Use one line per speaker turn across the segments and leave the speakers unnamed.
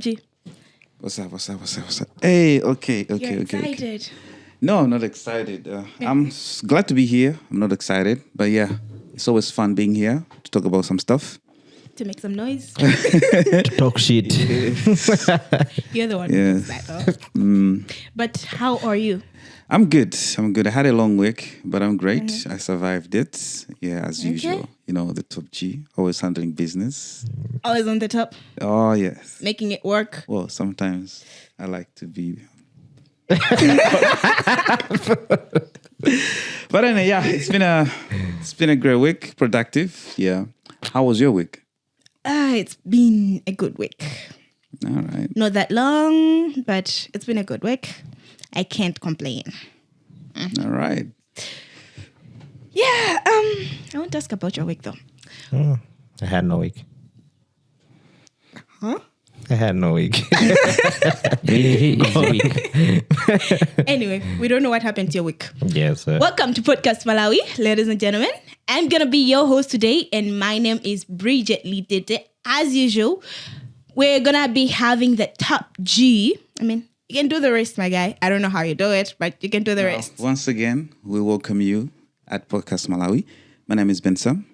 G?
What's up? Hey, okay.
You're excited.
No, I'm not excited. I'm glad to be here. I'm not excited. But yeah, it's always fun being here to talk about some stuff.
To make some noise.
To talk shit.
You're the one who does that, though. But how are you?
I'm good. I had a long week, but I'm great. I survived it. Yeah, as usual. You know, the top G, always handling business.
Always on the top.
Oh, yes.
Making it work.
Well, sometimes I like to be... But anyway, yeah, it's been a great week, productive. Yeah. How was your week?
It's been a good week.
All right.
Not that long, but it's been a good week. I can't complain.
All right.
Yeah, I want to ask about your week though.
I had no week.
Huh?
I had no week.
He is weak.
Anyway, we don't know what happened to your week.
Yes.
Welcome to Podcast Malawi, ladies and gentlemen. I'm going to be your host today, and my name is Bridget Litete. As usual, we're going to be having the top G. I mean, you can do the rest, my guy. I don't know how you do it, but you can do the rest.
Once again, we welcome you at Podcast Malawi. My name is Bensam,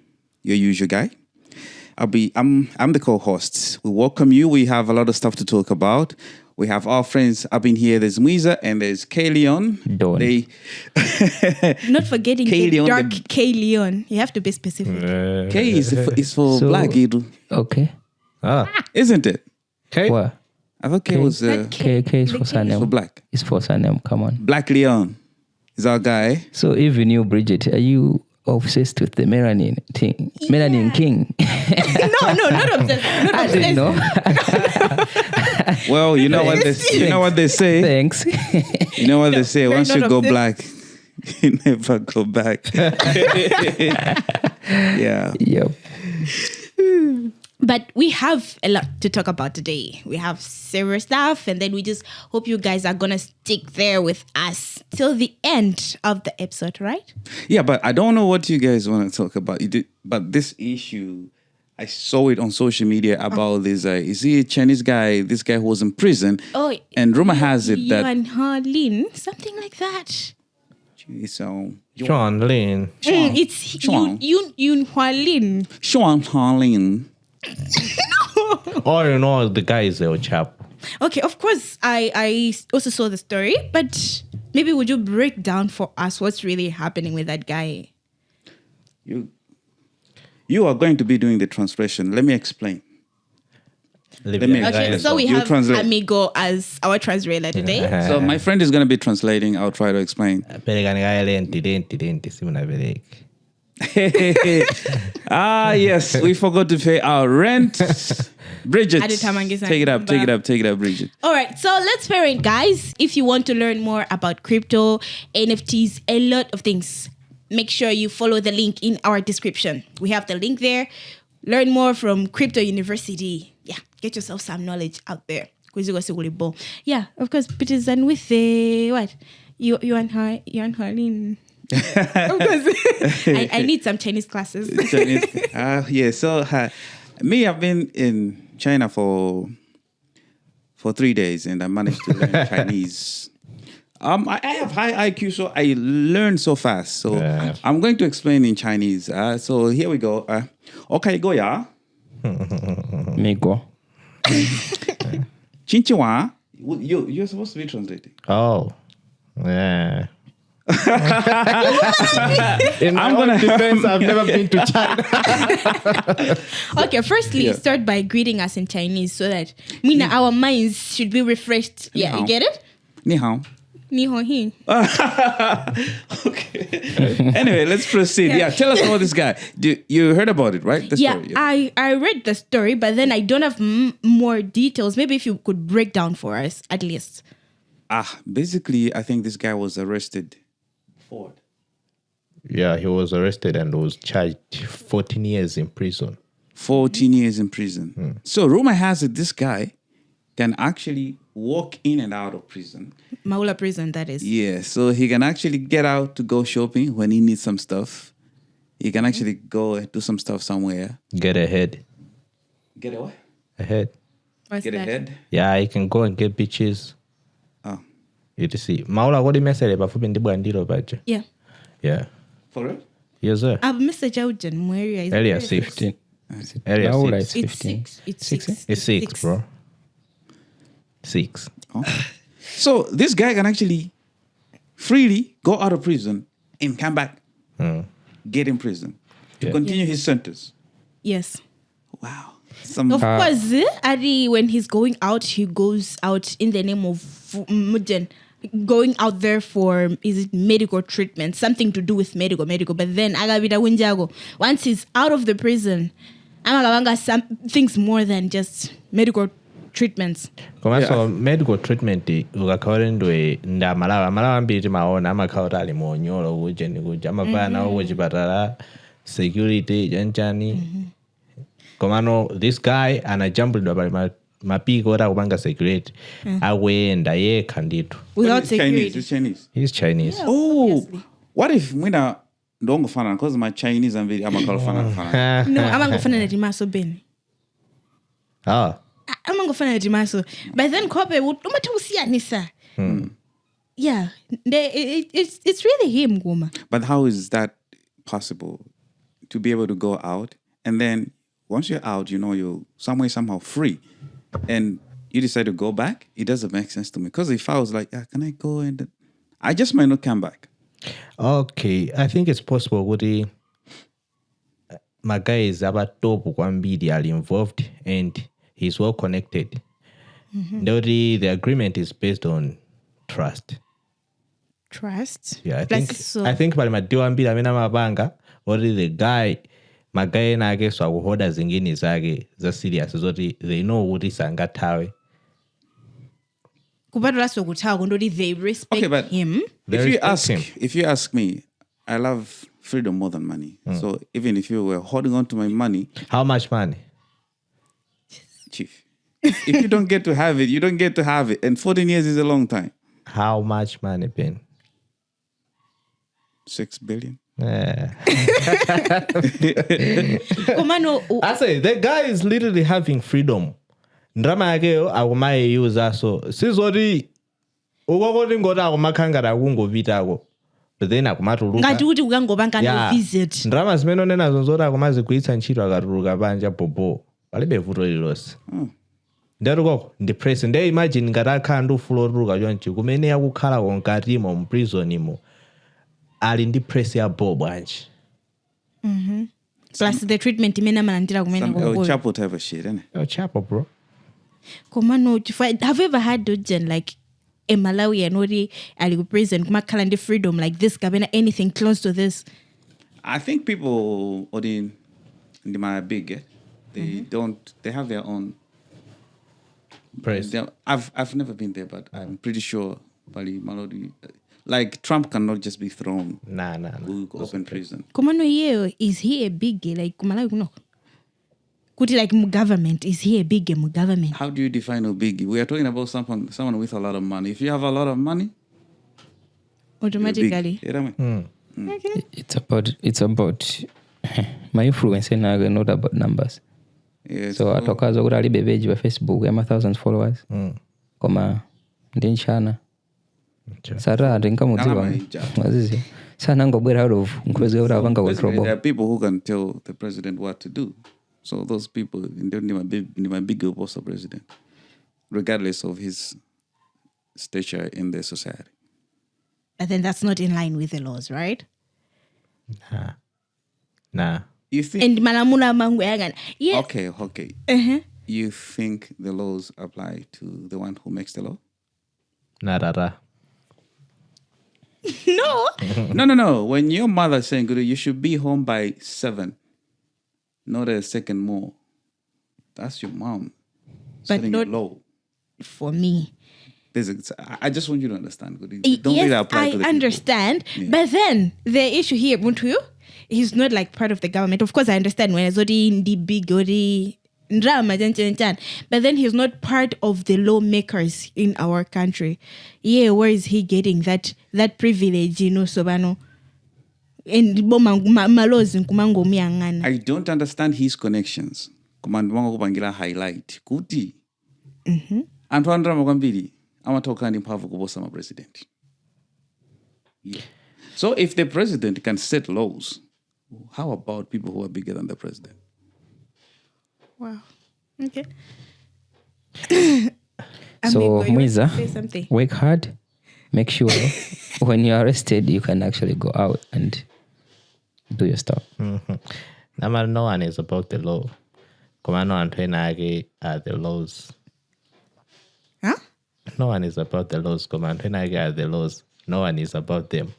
your usual guy. I'm the co-host. We welcome you. We have a lot of stuff to talk about. We have our friends up in here. There's Muiza and there's K-Leon.
Not forgetting
K-Leon,
the dark K-Leon. You have to be specific.
K is for black, Edu.
Okay.
Isn't it?
K?
What?
I thought K was
K is for surname.
for black.
It's for surname. Come on.
Black Leon is our guy.
So even you, Bridget, are you obsessed with the melanin thing? Melanin king.
No, not obsessed. Not
I didn't
obsessed.
know.
Well, you know what they say.
Thanks.
You know what they say.
We're
Once
not
you go
obsessed.
black, you never go back. Yeah.
Yep.
But we have a lot to talk about today. We have several stuff, and then we just hope you guys are going to stick there with us till the end of the episode, right?
Yeah, but I don't know what you guys want to talk about. But this issue, I saw it on social media about this. Is he a Chinese guy? This guy who was in prison.
Oh,
and rumor has it that
Yunhua, something like that.
so
John Lin.
It's
Chuang.
Yunhua.
Sean Harlin.
All you know, the guy is a chap.
Okay, of course, I also saw the story, but maybe would you break down for us what's really happening with that guy?
You are going to be doing the translation. Let me explain.
Okay, so we
You
have
translate.
Amigo as our translator today.
So my friend is going to be translating. I'll try to explain. Yes, we forgot to pay our rent. Bridget, take it up, Bridget.
All right, so let's parent, guys. If you want to learn more about crypto, NFTs, a lot of things, make sure you follow the link in our description. We have the link there. Learn more from Crypto University. Yeah, get yourself some knowledge out there. Yeah, of course, Peter's done with the what? You and Harlin. Of course. I need some Chinese classes.
Yeah, so me, I've been in China for 3 days and I managed to learn Chinese. I have high IQ, so I learn so fast. So I'm going to explain in Chinese. So here we go. Okay, go ya.
Migo.
Chinchiwa. You're supposed to be translating.
Oh. Yeah. In my
I'm gonna
defense, I've never been to China.
Okay, firstly, start by greeting us in Chinese so that our minds should be refreshed. Yeah, you get it?
Ni hao.
Ni hao hin.
Okay. Anyway, let's proceed. Yeah, tell us about this guy. You heard about it, right? The story.
I read the story, but then I don't have more details. Maybe if you could break down for us, at least.
Basically, I think this guy was arrested.
Yeah, he was arrested and was charged 14 years in prison.
14 years in prison. So rumor has it this guy can actually walk in and out of prison.
Maula prison, that is.
Yeah, so he can actually get out to go shopping when he needs some stuff. He can actually go do some stuff somewhere.
Get ahead.
Get away?
Ahead.
What's
Get
that?
ahead.
Yeah, you can go and get bitches.
Oh,
You see. Maula what message bafupi ndi bwandiro baje.
Yeah.
Yeah.
for it?
Yes, sir.
I've messaged out in area. Is it
Area
area
6.
15.
Area
Laura
6.
is
It's
15.
6. It's
6,
6.
It's 6, bro. 6.
So this guy can actually freely go out of prison and come back, get in prison to
Yeah.
continue his sentence.
Yes.
Wow.
Of course, Ari, when he's going out, he goes out in the name of Mujen, going out there for medical treatment, something to do with medical. But then Agabida Winjago, once he's out of the prison, Amagawanga some things more than just medical treatments.
So medical treatment ukakhaolendwe nda malawa ambiri maona amakhaota ali monyolo kujeni kuja amapana okuchipatala security chanchani komano this guy anajambulidwa pali mapiko oti akupanga security akuyenda yekha ndithu
Without
He's Chinese.
security.
He's Chinese.
he's Chinese.
Yeah.
Oh,
Obviously.
what if mwina ndongo fana because my Chinese and very amakalo fana.
No, amangofana na dimaso ben. Amangofana na dimaso. But then kope umatha usiyanisa. Yeah, it's really him, Guma.
But how is that possible to be able to go out and then once you're out, you know, you're somehow free and you decide to go back? It doesn't make sense to me. Because if I was like, can I go? And I just might not come back.
Okay, I think it's possible kuti magayi abatopu kwambiri ali involved and he's well connected. Ndoti the agreement is based on trust.
Trust.
Yeah,
Plus,
I think pali madiwa ambiri amene amapanga oti the guy magayi ena ake so akuhoda zingine zake za serious zoti they know kuti sangathawe.
kupatula sokuthawa kundoti they respect
Okay, but
him.
if you ask me, I love freedom more than money. So even if you were holding on to my money,
How much money?
chief, if you don't get to have it, you don't get to have it. And 14 years is a long time.
How much money, Ben?
6 billion.
Komano,
I say the guy is literally having freedom. Ndrama yakeyo akumaye use so sizoti ukokoti ngoti akumakhangara akungovitako but then akumatuluka.
ngati kuti ukangoba ngano visit.
Ndrama zimene onenazo zoti akumazigwiritsa ntchito akatuluka panja bobo palibe vuto lilonse. Ndero koko ndipress nde imagine ngati akhala ndi ufulu otuluka chonchi kumene yakukhala konkatimo mu prison imo ali ndi press ya bobo bwanji.
Plus the treatment imene amalandira kumene
Some
koko.
Chapo type of shit, innit?
Yo chapo bro.
Komano, have you ever had Dojen like a Malawian ori ali prison kumakhala ndi freedom like this kabena anything close to this?
I think people in my big, they have their own
Press.
I've never been there, but I'm pretty sure Bali Malodi, like Trump cannot just be thrown
Nah.
open prison.
Komano ye, is he a big like Malawi kuno? Kuti like mu government, is he a big mu government?
How do you define a biggie? We are talking about someone with a lot of money. If you have a lot of money,
Automatically.
you're big. You know what I mean?
Okay.
It's about my influence naga not about numbers.
Yes,
So atokaza kuti alibe page pa Facebook ama 1,000 followers. Koma ndi nchana. Sara ndinkamudziwa. Wazizi. Sana ngobwera out of nkwezi kuti apanga
Basically,
control.
there are people who can tell the president what to do. So those people, they might be good also president, regardless of his stature in the society.
But then that's not in line with the laws, right?
Nah.
You think?
And malamula mangu yagana. Yeah.
Okay. You think the laws apply to the one who makes the law?
Narara.
No.
No. When your mother's saying, "Guru, you should be home by 7," not a second more. That's your mom setting
not
it low.
For me.
I just want you to understand. Guru. Don't really apply to the
I understand.
Yeah.
But then the issue here, Muntu, he's not like part of the government. Of course, I understand when Zodi Ndi Big Odi drama, but then he's not part of the lawmakers in our country. Yeah, where is he getting that privilege, Sobano? And malos in Kumango Miangana.
I don't understand his connections. Command Wango Bangila highlight. Kuti. anthu andalama kwambiri amatha ndi mphamvu kuposa mapresident. Yeah. So if the president can set laws, how about people who are bigger than the president?
Wow. Okay.
So, Mwiza,
say something.
work hard. Make sure when you're arrested, you can actually go out and do your stuff.
No one is about the law. Come on, the laws.
Huh?
No one is about the laws. Come on, the laws. No one is about them.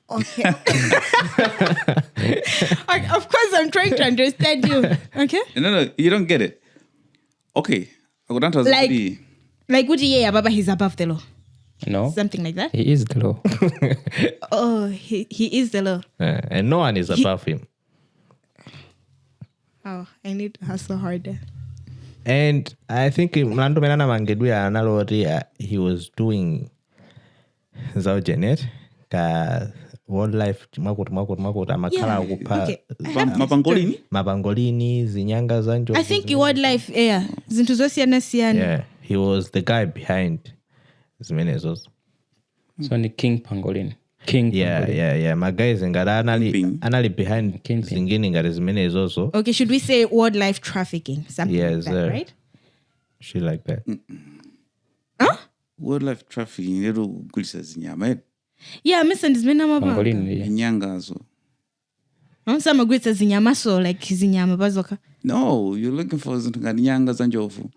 Okay. Of course, I'm trying to understand you. Okay.
No, you don't get it. Okay.
Like would you Baba he's above the law?
No.
Something like that?
He is the law.
Oh, he is the law.
And no one is above him.
Oh, I need to hustle harder.
And I think he was doing Zaujenet wildlife mapangolini zinyanga zanjo.
I think wildlife zintu zosiyana siyana.
Yeah, he was the guy behind zimenezos.
So ni King Pangolin.
Yeah. My guys anali behind zingine ngari zimenezos.
Okay, should we say wildlife trafficking? Something like that, right?
She like that.
Huh?
Wildlife trafficking lero kulisa zinyama.
Yeah, Mr. Ndizimena mabanga.
Pangolin.
Nyanga zo.
Some agulisa zinyama so like zinyama bazoka.
No, you're looking for nyanga zanjovu.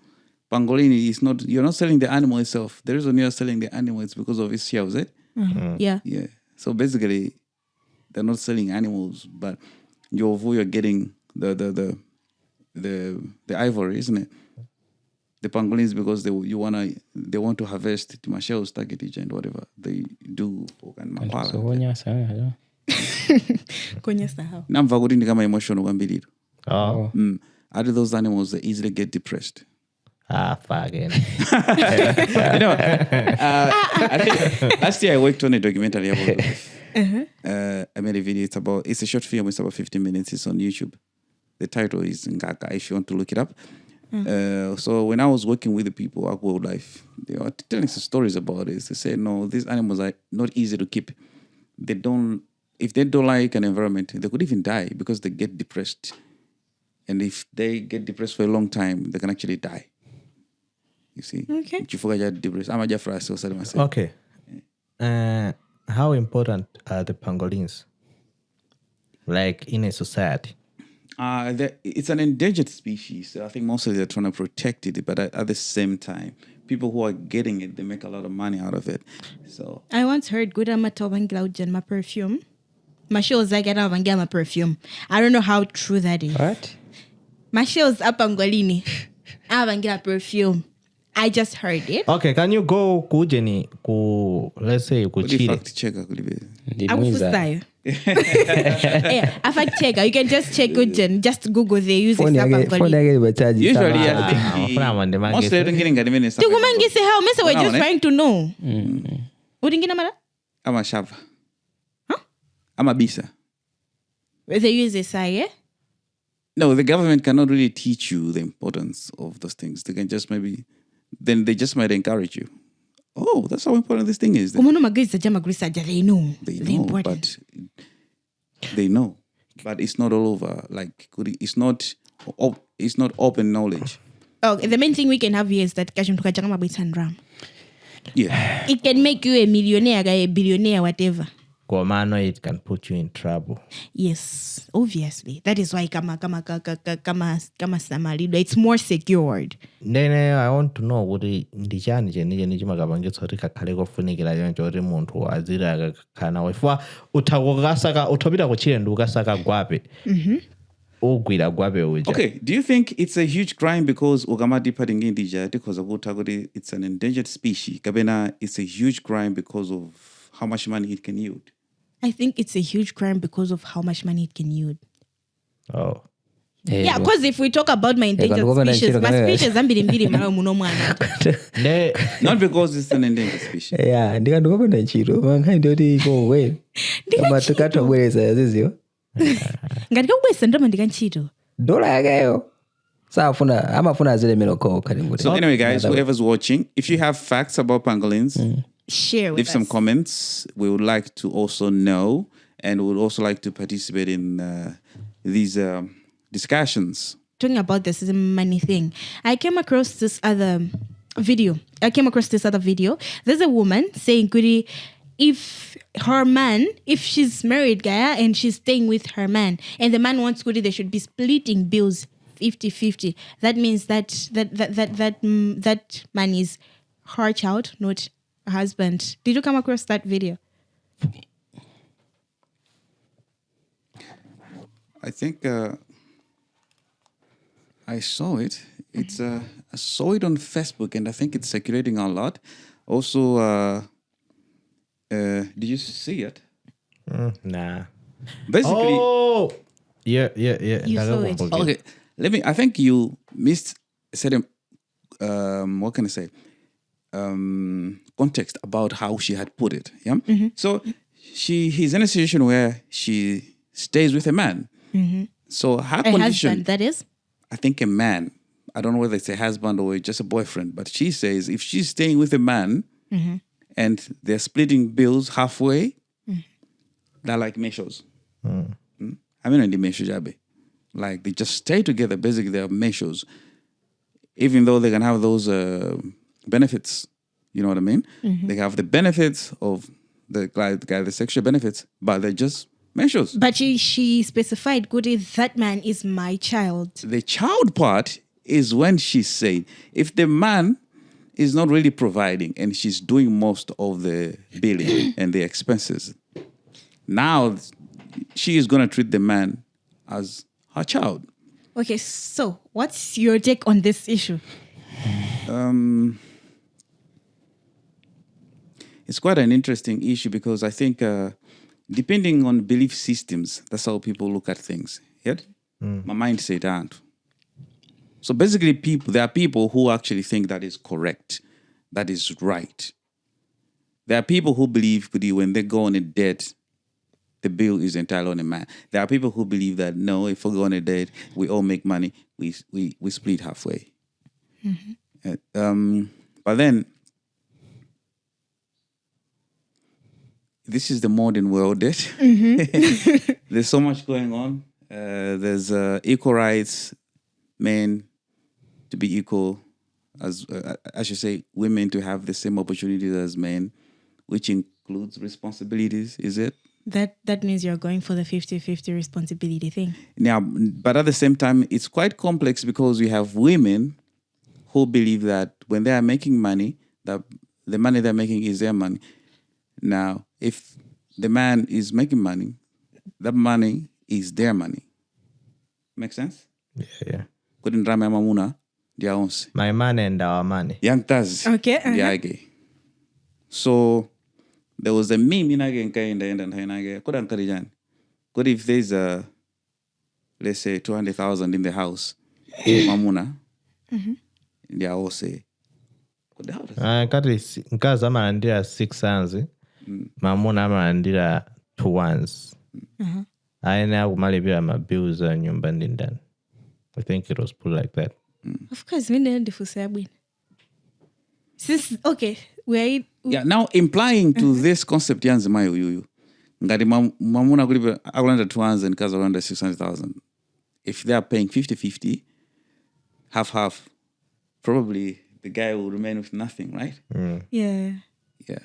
Pangolini is not, you're not selling the animal itself. The reason you're selling the animal is because of its shells, eh?
Yeah.
Yeah. So basically, they're not selling animals, but you're getting the ivory, isn't it? The pangolins because they want to harvest the shells, target it, and whatever they do.
Konya sahau.
Namva kuti ndikama emotional kwambiri.
Oh.
Other those animals they easily get depressed.
Fucking.
You know, I think last year I worked on a documentary about life. I made a video. It's a short film. It's about 15 minutes. It's on YouTube. The title is Ngaka, if you want to look it up. So when I was working with the people at Wildlife, they were telling some stories about it. They said, no, these animals are not easy to keep. If they don't like an environment, they could even die because they get depressed. And if they get depressed for a long time, they can actually die. You see?
Okay.
Okay. How important are the pangolins? Like in a society?
It's an endangered species. So I think mostly they're trying to protect it, but at the same time, people who are getting it, they make a lot of money out of it. So
I once heard good my perfume. My shows I get out and get my perfume. I don't know how true that is.
What?
My shows up Pangolini. I haven't get a perfume. I just heard it.
Okay, can you go kujeni let's say kuchile?
Fact checker
A fact checker. You can just check Gujen. Just Google the use Pangolini.
Usually, most they don't get in the
say how Mr. We're just trying to know. Udingina mara?
I'm a shava. Huh? I'm a bisa.
They use this
No, the government cannot really teach you the importance of those things. They can just then they just might encourage you. Oh, that's how important this thing is. They know. They know. But it's not all over. Like, it's not open knowledge.
Oh, the main thing we can have here is that
yeah.
It can make you a millionaire, a billionaire, whatever.
It can put you in trouble.
Yes, obviously. That is why kama samalido, it's more secured.
Then I want to know what ndichani chenije chimakapangetsa kuti kakhale kofunikira choncho kuti munthu azira kana wefa utakukasaka utopita kuchire ndi ukasaka gwape. Ugwira gwape uja.
Okay, do you think it's a huge crime because ukamati padingi ndija because it's an endangered species? Kabena, it's a huge crime because of how much money it can yield.
I think it's a huge crime because of how much money it can yield.
Oh.
Yeah, because if we talk about my endangered species, my species not
because it's an endangered species.
Yeah, ndikandikopanda ntchito mankhani go away. Kama tukatobwereza zizio.
Ngatikobwesa ndoma ndikantchito.
Dola yakayo. amafuna zile miloko kali ngoti.
So anyway, guys, whoever's watching, if you have facts about pangolins,
share with
leave
us.
some comments. We would like to also know, and we would also like to participate in these discussions.
Talking about this is a money thing. I came across this other video. There's a woman saying, "Goody, if she's married, Gaia, and she's staying with her man, and the man wants Goody, they should be splitting bills 50-50. That means that man is her child, not her husband." Did you come across that video?
I think I saw it. It's I saw it on Facebook, and I think it's circulating a lot. Also, did you see it?
Nah.
Basically,
yeah.
You saw it.
okay. I think you missed certain. What can I say? Context about how she had put it. Yeah. So he's in a situation where she stays with a man. So her condition.
Husband, that is.
I think a man. I don't know whether it's a husband or just a boyfriend, but she says if she's staying with a man and they're splitting bills halfway, they're like meshos. I mean, in the mesho, like they just stay together. Basically, they're meshos, even though they can have those benefits. You know what I mean? They have the benefits of the sexual benefits, but they're just meshos.
But she specified, "Goody, that man is my child."
The child part is when she said, if the man is not really providing and she's doing most of the billing and the expenses, now she is going to treat the man as her child.
Okay, so what's your take on this issue?
It's quite an interesting issue because I think depending on belief systems, that's how people look at things. Yet, my mind said that. So basically, there are people who actually think that is correct, that is right. There are people who believe when they go on a date, the bill is entirely on a man. There are people who believe that no, if we go on a date, we all make money, we split halfway. But then, this is the modern world. There's so much going on. There's equal rights, men to be equal, as I should say, women to have the same opportunities as men, which includes responsibilities, is it?
That means you're going for the 50-50 responsibility thing.
Now, but at the same time, it's quite complex because you have women who believe that when they are making money, that the money they're making is their money. Now, if the man is making money, that money is their money. Make sense?
Yeah.
Couldn't rame mamuna dia onse.
My man and our money.
Yang taz.
Okay.
Diage. So there was a meme in again kind and couldn't karijan. Could if there's let's say 200,000 in the house, mamuna. Dia onse.
Kati nkazi amalandira 6 hands. Mamuna amalandira 2 ones. Aina akumalipira ma bills nyumba ndani. I think it was put like that.
Of course, we need to okay,
yeah, now implying to this concept yanzima yuyu. Ngati mamuna kulipira akulanda 2 hands and kazi akulanda 600,000. If they are paying 50-50, half, probably the guy will remain with nothing, right?
Yeah.
Yeah.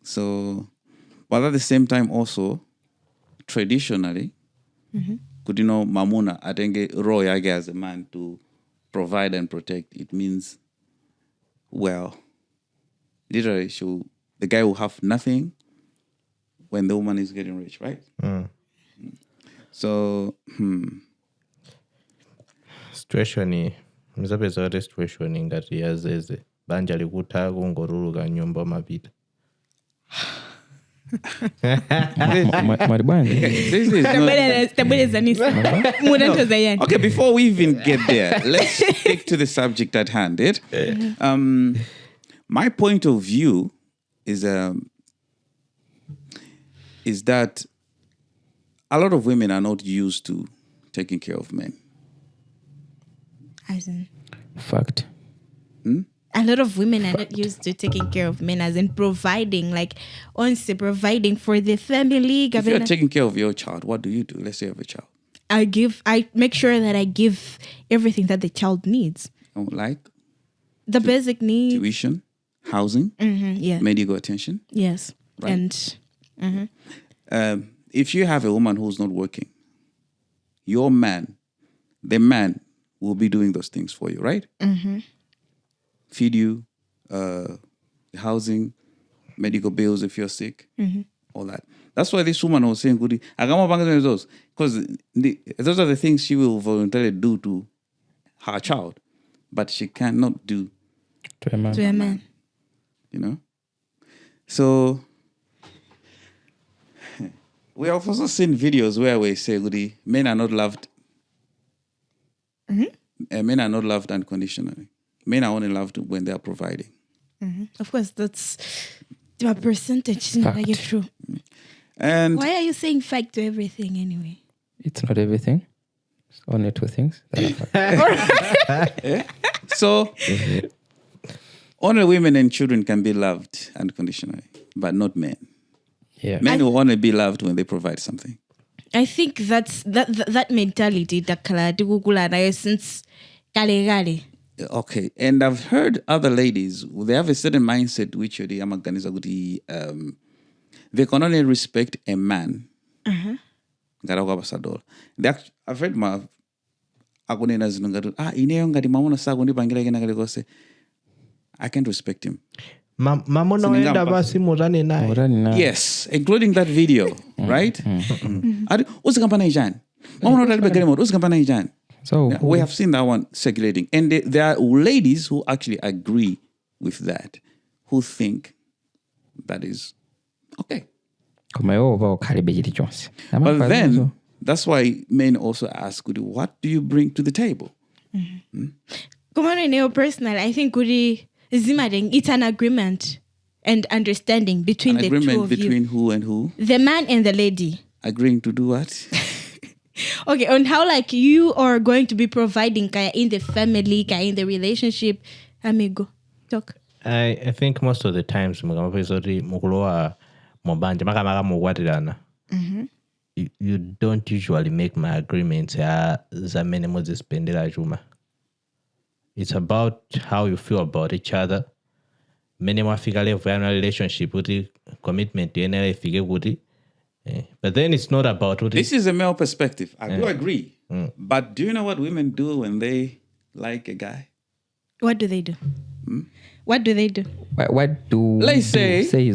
So, but at the same time also, traditionally, could you know, mamuna atenge roho yake as a man to provide and protect. It means, well, literally, the guy will have nothing when the woman is getting rich, right? So,
situation mzapeza kuti situation ngati ya Zeze banja likutha kungoruluka nyumba mapita.
Okay, before we even get there, let's stick to the subject at hand. My point of view is that a lot of women are not used to taking care of men.
As in,
Fact.
a lot of women are not used to taking care of men, as in providing, like, honestly, providing for the family.
If you're taking care of your child, what do you do? Let's say you have a child.
I make sure that I give everything that the child needs.
Oh, like
The basic needs.
tuition, housing,
Yeah.
medical attention.
Yes.
Right.
And
If you have a woman who's not working, your man, the man will be doing those things for you, right? Feed you, housing, medical bills if you're sick, all that. That's why this woman was saying, "Goody, I got more banks than those," because those are the things she will voluntarily do to her child, but she cannot do
To a man.
to a man.
you know. So we have also seen videos where we say, "Goody, men are not loved. Men are not loved unconditionally. Men are only loved when they are providing."
Of course, that's the percentage.
Fact.
Like, it's true.
And
Why are you saying fact to everything anyway?
It's not everything. It's only two things that are fact.
so only women and children can be loved unconditionally, but not men.
Yeah.
Men will only be loved when they provide something.
I think that's that mentality that since kale.
Okay, and I've heard other ladies, they have a certain mindset which they can only respect a man. I've heard my I can't respect him.
Mamona wenda basi murane naye.
Urani na.
Yes, including that video, right?
So
We have seen that one circulating. And there are ladies who actually agree with that, who think that is okay.
koma yo ba okalibe chili chonse.
But then, that's why men also ask, what do you bring to the table?
Come on, in your personal, I think it's an agreement and understanding between
An
the
agreement
two of
between
you.
who and who?
The man and the lady.
Agreeing to do what?
Okay, on how like you are going to be providing kaya in the family, kaya in the relationship. Amigo, talk.
I think most of the times mukuloa mobanja makamaka mugwatirana. You don't usually make my agreements za mene spendera juma. It's about how you feel about each other. Many mwafika level ya relationship uti commitment yenele ifike kuti. But then it's not about what
This is a male perspective. I do agree. But do you know what women do when they like a guy?
What do they do? What do they do?
what do
Let's say-
say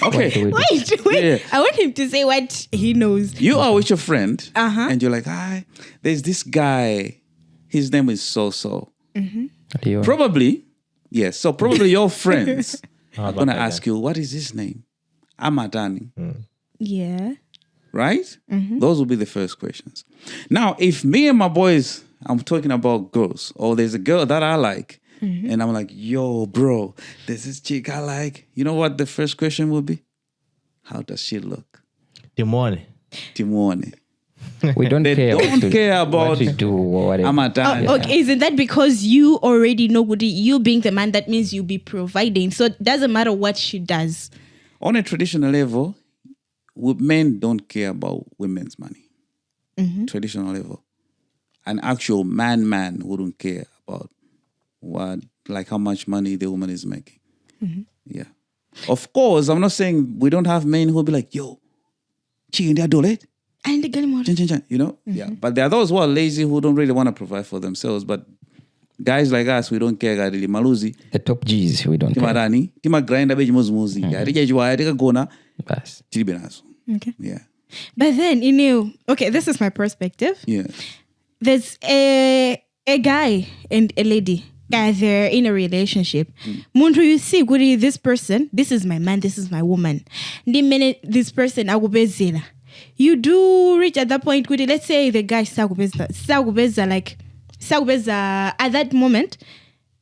Okay.
What do we do?
Wait.
Yeah.
I want him to say what he knows.
You are with your friend,
Uh-huh.
and you're like, hi, there's this guy. His name is so-so.
Leo.
Probably, yes. So probably your friends are going to
about
ask you, what is his name? Amatani,
Yeah.
right? Those will be the first questions. Now, if me and my boys, I'm talking about girls, or there's a girl that I like, and I'm like, yo, bro, there's this chick I like. You know what the first question will be? How does she look?
Timone.
Timone.
We don't
They
care.
don't care
what
about
you do or whatever.
Amatani.
Okay, isn't that because you already know Gudi, you being the man, that means you'll be providing. So it doesn't matter what she does.
On a traditional level, men don't care about women's money. Traditional level. An actual man wouldn't care about how much money the woman is making. Yeah. Of course, I'm not saying we don't have men who'll be like, yo, chicken dia dole,
And the girl more.
you know? Yeah. But there are those who are lazy who don't really want to provide for themselves. But guys like us, we don't care. Gadili maluzi,
The top G's, we don't care.
timarani, tima grinder beji muzi, yarija jwa yarika gona,
Bas.
tilibenazo.
Okay.
Yeah.
But then, okay, this is my perspective.
Yeah.
There's a guy and a lady. They're in a relationship. Muntu, you see, Gudi, this person, this is my man, this is my woman. The minute this person, agubezela. You do reach at that point, Gudi, let's say the guy sagubeza at that moment,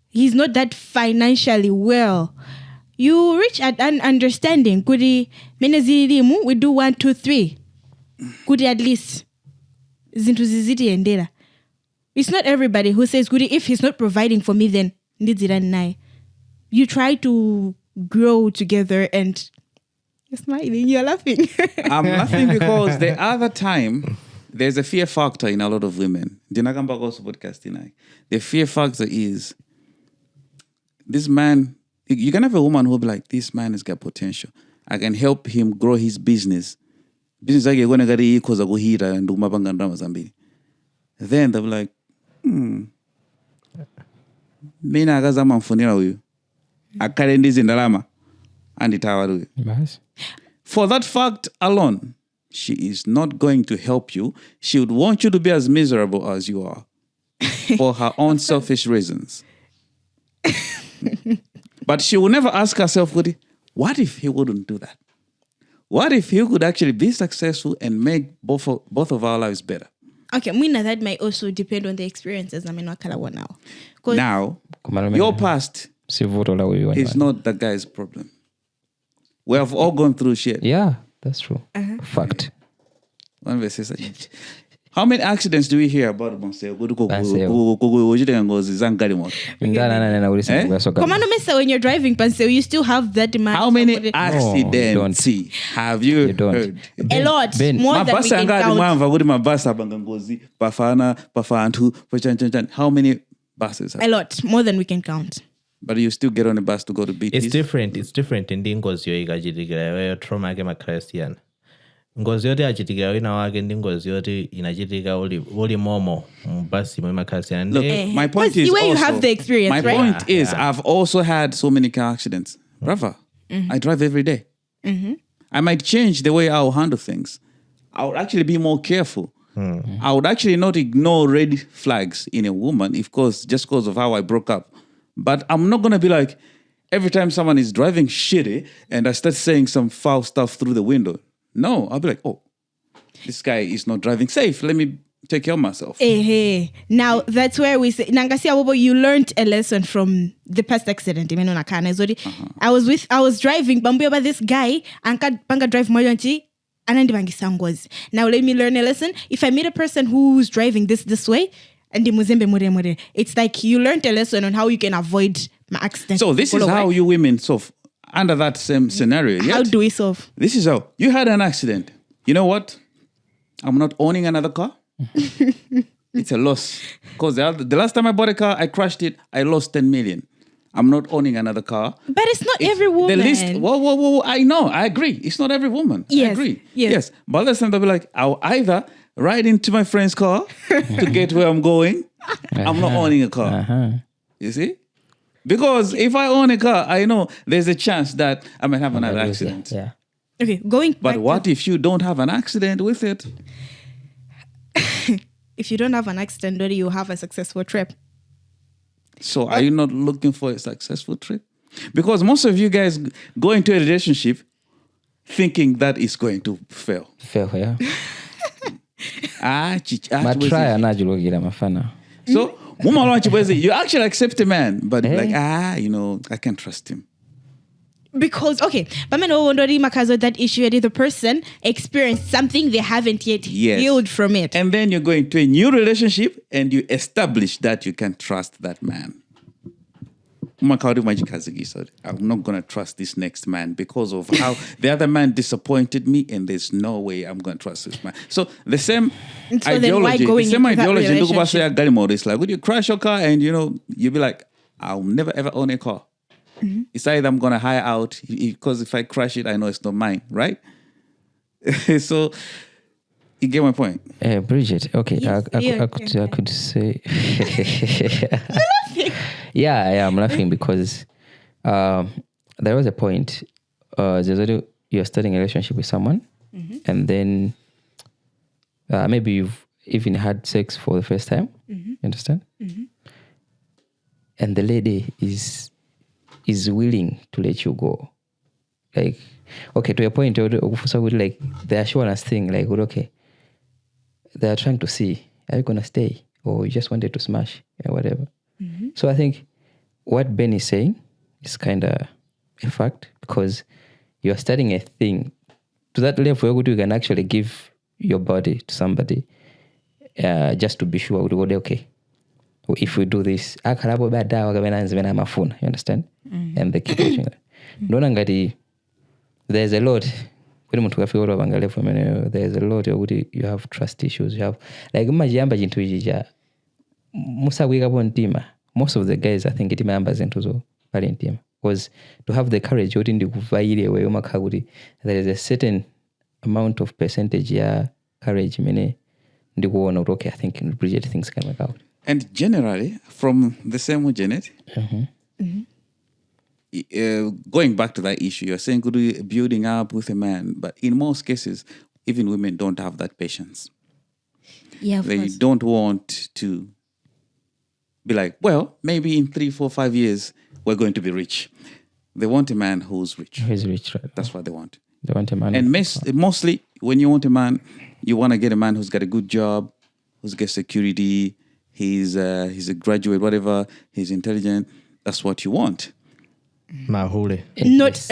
he's not that financially well. You reach at an understanding, Gudi, we do 1, 2, 3. kuti at least zinthu zizitiendera. It's not everybody who says kuti if he's not providing for me then ndidzirani naye. You try to grow together and you're smiling, you're laughing.
I'm laughing because the other time there's a fear factor in a lot of women. The fear factor is this man, you can have a woman who will be like, this man has got potential. I can help him grow his business. Then they'll be like, mina akazama mfunira uyu akale ndizi ndalama anditawaruyu. For that fact alone, she is not going to help you. She would want you to be as miserable as you are for her own selfish reasons. But she will never ask herself, what if he wouldn't do that? What if he could actually be successful and make both of our lives better?
Okay, Mina, that might also depend on the experiences. I mean, now.
Now, your past is not the guy's problem. We have all gone through shit.
Yeah, that's true. Fact.
How many accidents do we hear about Bensam?
When you're driving, Bensam, you still have that demand.
How many accidents have you heard?
A lot. More than we can count.
How many buses?
A lot. More than we can count.
But you still get on a bus to go to beach.
It's different. It's different in ngozi yo ikachitikira trauma ke makrestian. Ngozi yoti achitikira wina wake ndi ngozi yoti inachitika uli momo mbasi mwe makrestian.
Look, my point is
where you have the experience,
my
right?
point is I've also had so many car accidents. Brother, I drive every day. I might change the way I'll handle things. I would actually be more careful. I would actually not ignore red flags in a woman, just because of how I broke up. But I'm not going to be like, every time someone is driving shitty and I start saying some foul stuff through the window. No, I'll be like, oh, this guy is not driving safe. Let me take care of myself.
Hey. Now, that's where we say, Nangasia Wobo, you learned a lesson from the past accident. I was driving, but this guy, Anka drive Moyanti, now let me learn a lesson. If I meet a person who's driving this way, it's like you learned a lesson on how you can avoid my accident.
So this is how you women solve under that same scenario.
How do we solve?
This is how. You had an accident. You know what? I'm not owning another car. It's a loss. Because the last time I bought a car, I crashed it. I lost 10 million. I'm not owning another car.
But it's not every woman.
The list. Whoa. I know. I agree. It's not every woman.
Yes.
I agree.
Yes.
But last time they'll be like, I'll either ride into my friend's car to get where I'm going. I'm not owning a car. You see? Because if I own a car, I know there's a chance that I might have another accident.
Yeah.
Okay, going back.
But what if you don't have an accident with it?
If you don't have an accident, do you have a successful trip?
So are you not looking for a successful trip? Because most of you guys go into a relationship thinking that it's going to fail.
Yeah.
But
try mafana.
So, you actually accept a man, but like, I can't trust him.
Because, okay, but that issue, the person experienced something they haven't yet healed from it.
And then you're going to a new relationship and you establish that you can trust that man. I'm not going to trust this next man because of how the other man disappointed me, and there's no way I'm going to trust this man. So the same ideology, is like, would you crash your car and, you'll be like, I'll never ever own a car. It's either I'm going to hire out because if I crash it, I know it's not mine, right? So you get my point.
Bridget, okay,
yes,
I could say... Yeah, I'm laughing because there was a point, you're starting a relationship with someone, and then maybe you've even had sex for the first time, you understand? And the lady is willing to let you go. Like, okay, to a point, so like the assurance thing, like, okay, they are trying to see, are you going to stay? Or you just wanted to smash or whatever. So I think what Ben is saying is kind of a fact, because you're starting a thing to that level where you can actually give your body to somebody just to be sure okay, if we do this akhalabo badawa kabena nzimena amafuna, you understand? And they keep pushing it. Ndona ngati there's a lot kuri muntu kafika uri abanga level there's a lot you have trust issues, you have like majamba chintu ichi musakwika pontima. Most of the guys I think itima yamba zinthu zo pali ntima, because to have the courage yoti ndikuvaire wewe umakhala kuti there is a certain amount of percentage ya courage mene ndikuona kuti okay, I think Bridget things can work out.
And generally from the same Janet, going back to that issue, you're saying good building up with a man, but in most cases even women don't have that patience.
Yeah, of
they
course.
don't want to be like, well, maybe in 3, 4, 5 years we're going to be rich. They want a man who's rich.
Who's rich, right?
That's what they want.
They want a man.
And mostly when you want a man, you want to get a man who's got a good job, who's got security, he's a graduate, whatever, he's intelligent. That's what you want.
Mahule.
Not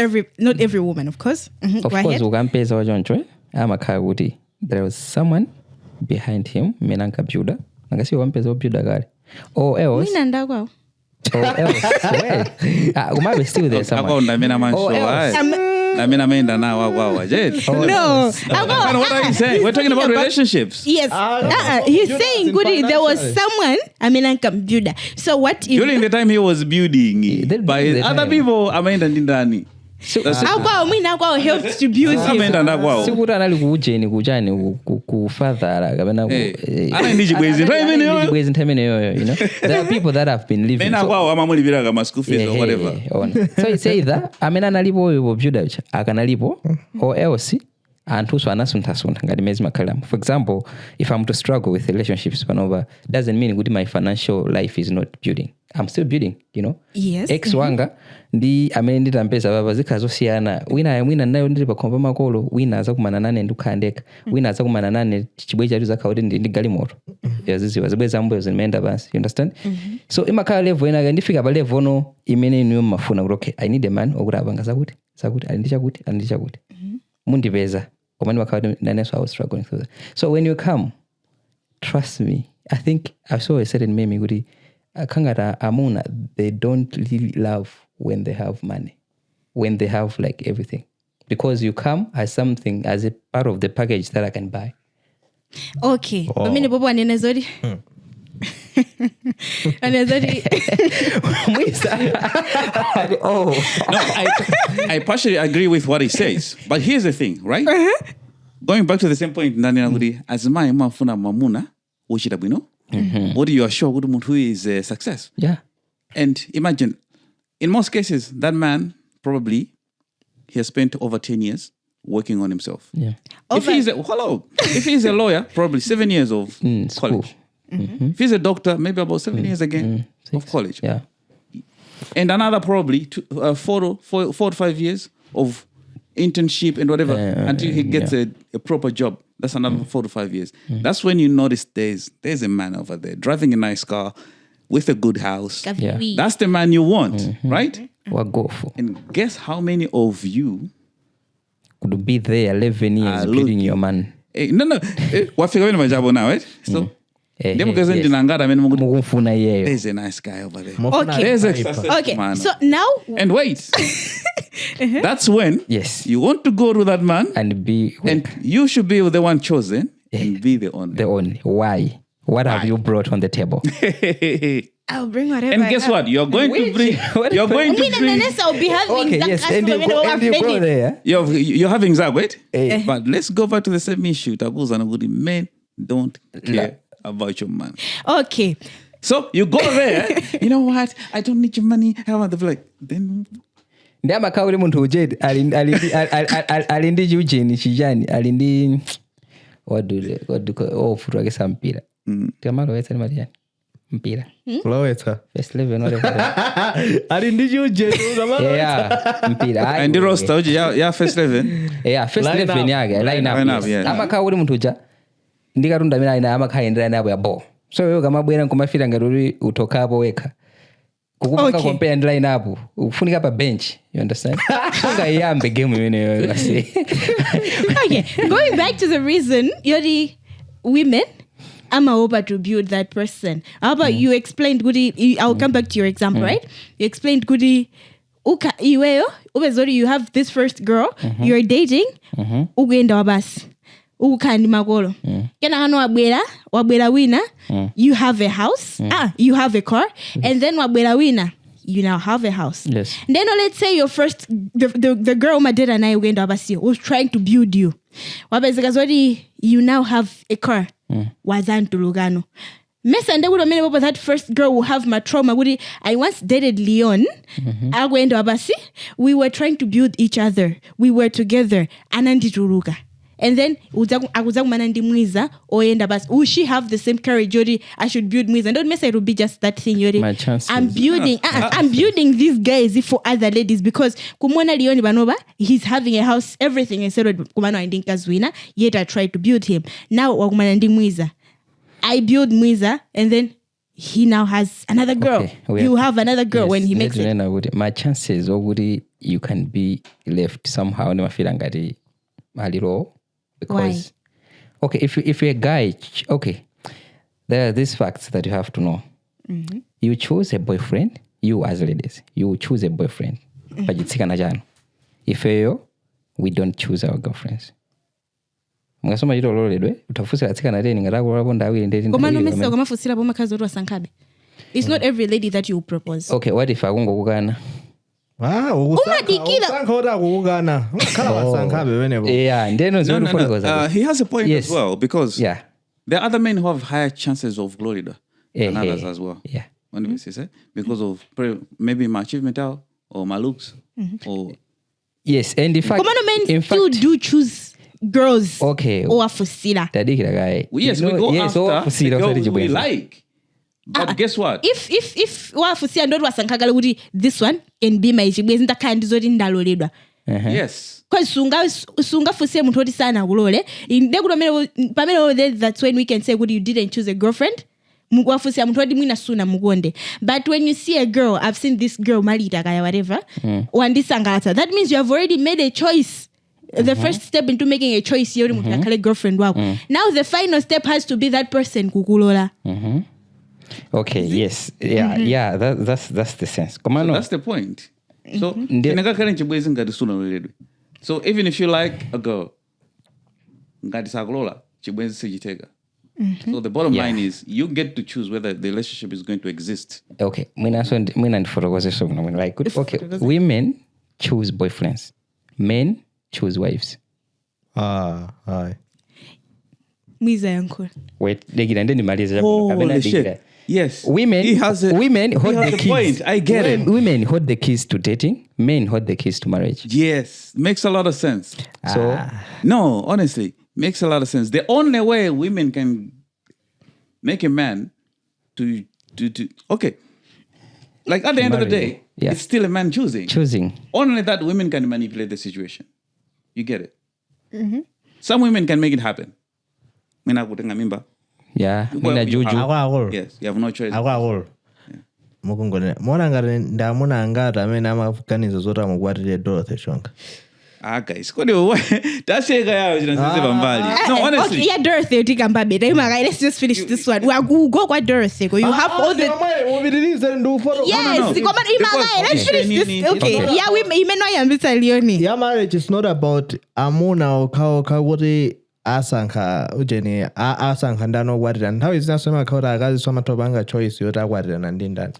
every woman, of course.
Of course, ukampeza wajonchwe amakhala kuti there was someone behind him menanka builder ngasi wampeza obuilder kale or else umabe still there someone.
No.
What are you saying? We're talking about relationships.
Yes. He's saying there was someone computer. So what if
during the time he was building by other people ndani.
Helped to build him.
Sikuti anali kuujeni kujani kufadhara kabena
Bwezi
ntamene yoyo, you know. There are people that have been living.
Mena kwao amamulibira kama school fees or whatever.
So it's either amena nalipo oyo builder ucha akanalipo or else antuso anasunta ngati mezi makalamu. For example, if I'm to struggle with relationships panover, doesn't mean good my financial life is not building. I'm still building, you know.
Yes.
Ex wanga ndi amene nditampeza baba zikazosiyana. Wina nayo ndili pakhomba makolo, wina azakumana nane ndikhandeka, wina azakumana nane chibwe chatu zakhaoti ndi galimoto. Yaziziwa zibweza mbuyo zimeenda basi, you understand? So imakhala level ena ndifika pa level no imene niyo mafuna kuti okay, I need a man okuti abanga zakuti alindichakuti. Mundipeza. Omani wakati naneso I was struggling through that. So when you come, trust me, I think I saw a certain meme kuti kangata amuna, they don't really love when they have money, when they have like everything, because you come as something, as a part of the package that I can buy.
Okay. Mimi bobo anenezori. Anezori.
No, I partially agree with what he says, but here's the thing, right? Going back to the same point, ndani ngudi azima mafuna mamuna ushida bwino. What do you assure good muntu is a success?
Yeah.
And imagine, in most cases, that man probably he has spent over 10 years working on himself.
Yeah.
If he's a lawyer, probably 7 years of college. If he's a doctor, maybe about 7 years again of college.
Yeah.
And another probably 4 to 5 years of internship and whatever until he gets a proper job. That's another 4 to 5 years. That's when you notice there's a man over there driving a nice car with a good house.
Yeah.
That's the man you want, right?
What go for?
And guess how many of you
Could be there 11 years building your man.
No. Wafika wenu majabo now, right? So there's a nice guy over there.
Okay.
There's a successful man.
So now
And wait. That's when you want to go to that man
And be
and you should be the one chosen and be the only.
the only. Why? What have you brought on the table?
I'll bring whatever.
And guess what? You're going to bring. You're going to bring.
I'll be having
Okay, yes. And you go there.
You're having Zag, wait? But let's go back to the same issue. Men don't care about your man.
Okay.
So you go there. You know what? I don't need your money. I want the like. Then
Ndama kauli muntu ujed alindi jujeni chijani alindi what do futu akesa mpira. Tamalo wetsa ni mali mpira.
Loweta.
First level whatever.
Alindi juje zamalo.
Yeah, mpira.
and the roster yeah first level.
Yeah, first level yake line up. Ama kauli muntu uja ndikarunda mina ina ama kaendera nabo ya bo. So yo kama bwera nkomafira ngaruri utoka hapo weka. kukupanga compare and line up ufunika pa bench, you understand? Ungayambe game imeneyo say.
Okay, going back to the reason you're the women I'm over to build that person. How about you explained goody? I'll come back to your example, right? You explained goody. You have this first girl you're dating. Ugenda wabasi. Ukandi magolo. Kena hano wabwela wina. You have a house. You have a car. And then wabwela wina. You now have a house.
Yes.
Then let's say your first, the girl my dad and I ugenda wabasi was trying to build you. You now have a car. Wazantu Lugano. Mesande would have made that first girl will have my trauma. I once dated Leon. We were trying to build each other. We were together. Anandi Turuga. And then manandi Mwiza or will she have the same courage, Jody? I should build Mwiza. Don't mess it will be just that thing, Jody.
My chances.
I'm building these guys for other ladies because Kumona Leon Banova, he's having a house, everything instead of Kumano and Dinka's winner. Yet I tried to build him. Now manandi Mwiza. I build Mwiza and then he now has another girl. Okay, you have another girl when he makes it.
My chances you can be left somehow a little. Because, why? Okay, if you're a guy, okay, there are these facts that you have to know. You choose a boyfriend, you as ladies, you choose a boyfriend. If you, we don't choose our girlfriends. It's not
every lady that you propose.
Okay, what if I won't go Ghana?
Yeah,
and then
he has a point as well because there are other men who have higher chances of glory than others as well.
Yeah,
because of maybe my achievement or my looks or
yes, and in fact,
men still do choose girls.
Okay,
or Fusila.
Yes, we go after the girls we like. But guess what?
If wafusia ndo wasankagala kuti this one can be my chibwezi ndakandi zoti ndaloledwa.
Yes.
Cause sunga fusia muntu oti sana kulole. Ndekulo pamene that's when we can say good you didn't choose a girlfriend. Wafusia muntu oti mwina suna mugonde. But when you see a girl, I've seen this girl malita kaya whatever. Wandisangalata. That means you have already made a choice. The first step into making a choice yori muntu akale girlfriend wako. Now the final step has to be that person kukulola.
Okay, yes. Yeah, that's the sense.
So that's the point. So so even if you like a girl, so the bottom line is you get to choose whether the relationship is going to exist.
Okay. Okay. Women choose boyfriends. Men choose wives.
Aye.
Wait,
holy shit. Yes.
Women hold the keys.
Point. I get it.
Women hold the keys to dating. Men hold the keys to marriage.
Yes. Makes a lot of sense.
So
no, honestly, makes a lot of sense. The only way women can make a man to okay. Like at the end of the day, it's still a man choosing. Only that women can manipulate the situation. You get it? Some women can make it happen.
Yeah, juju.
Yes, you have no choice.
Mukungone mona ngati ndamuna ngati amene amaganiza zoti amukwatire Dorothy chonga.
Guys, that's no, honestly.
Okay, yeah, Dorothy, let's just finish this one. We go with Dorothy. You have all the. Yes, let's finish this. Okay, yeah, we may not understand Leonie.
Yeah, marriage is not about amuna or kawori. Asanka ujeni asanka ndano wadira how is nasema kaura agazi soma tobanga choice yota wadira nandinda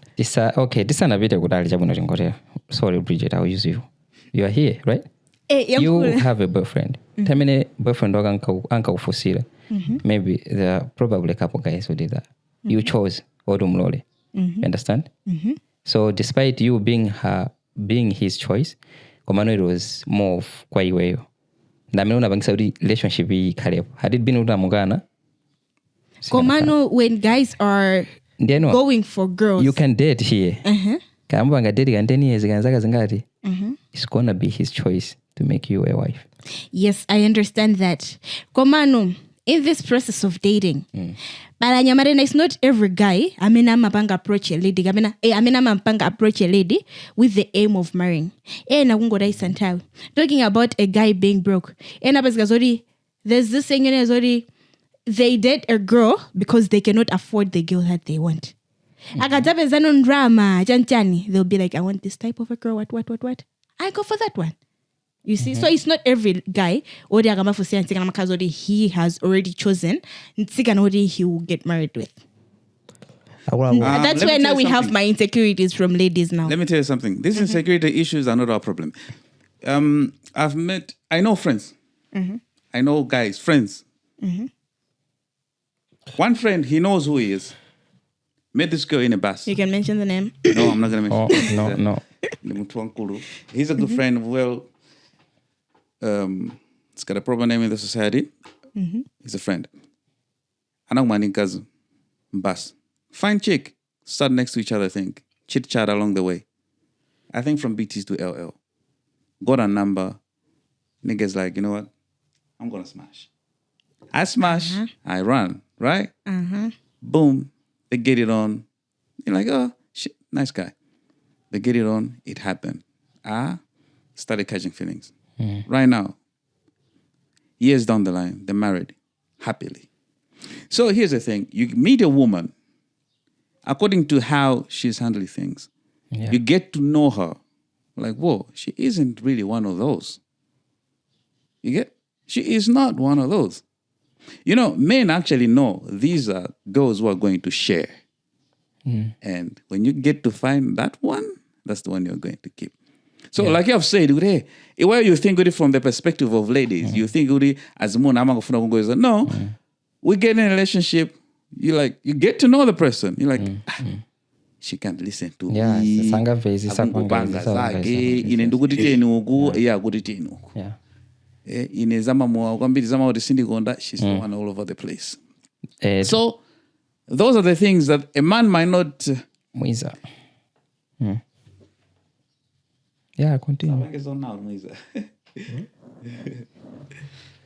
okay this is a video kudali jabuno ringorea. Sorry Bridget, I'll use you. You are here, right? You have a boyfriend. Tamine boyfriend anka ufusira. Maybe there are probably a couple guys who did that. You chose odumlole. You understand? So despite you being his choice, komano it was more of kwa iweyo. Relationship had it been with Mugana?
Komano, when guys are going for girls,
you can date here. It's gonna be his choice to make you a wife.
Yes, I understand that. Komano, in this process of dating. But it's not every guy. I mean, I'm approach a lady. I mean, I'm approach a lady with the aim of marrying. Talking about a guy being broke. There's this thing, they date a girl because they cannot afford the girl that they want. They'll be like, I want this type of a girl. What? I go for that one. You see, so it's not every guy or he has already chosen he will get married with. That's why now we have my insecurities from ladies now.
Let me tell you something. These insecurity issues are not our problem. I know friends. I know guys, friends. One friend, he knows who he is. Met this girl in a bus.
You can mention the name.
No, I'm not going to mention.
No.
He's a good friend. Well, it's got a proper name in the society. He's a friend. Anang bus. Fine chick. Sat next to each other, I think. Chit chat along the way. I think from BTs to LL. Got a number. Niggas like, you know what? I'm going to smash. I smash. I run. Right? Boom. They get it on. You're like, oh, shit, nice guy. They get it on. It happened. Started catching feelings. Right now, years down the line, they're married happily. So here's the thing. You meet a woman, according to how she's handling things. Yeah. You get to know her. Like, whoa, she isn't really one of those. You get? She is not one of those. You know, men actually know these are girls who are going to share. And when you get to find that one, that's the one you're going to keep. So like you have said, where you think of it from the perspective of ladies, you think of it as no, we get in a relationship, you get to know the person. You're like, she can't listen to me. She's the one all over the place. So those are the things that a man might not.
Yeah, continue.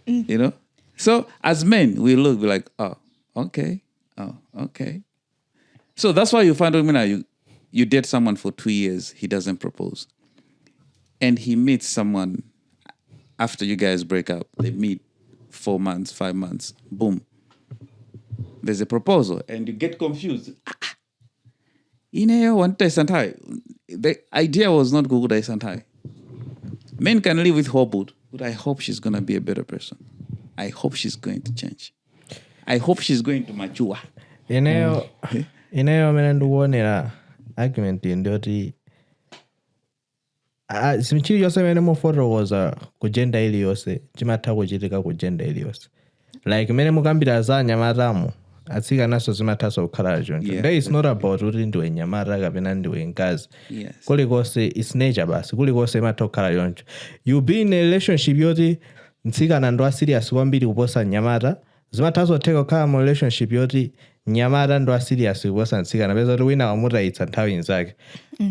You know? So as men, we look like, oh, okay. So that's why you find you date someone for 2 years, he doesn't propose. And he meets someone after you guys break up. They meet 4 months, 5 months, boom. There's a proposal and you get confused. The idea was not good. Men can live with hope, but I hope she's going to be a better person. I hope she's going to change. I hope she's going to mature.
Menenduonera argument ndoti simchiri yose mene muforowoza kugenda iliyose chimatha kuchitika kugenda iliyose like mene mukambira za nyamatamu atsika naso zimathaso kukhala choncho. There is not about kuti ndiwe nyamata kapena ndiwe nkazi. Kulikonse it's nature basi. Kulikonse imatha kukhala choncho. You be in a relationship yoti mtsikana ndo serious kwambiri kuposa nyamata. Zimathaso theka kukhala mu relationship yoti nyamata ndo serious kuposa mtsikana. Peza kuti wina wamutayitsa nthawi nzake.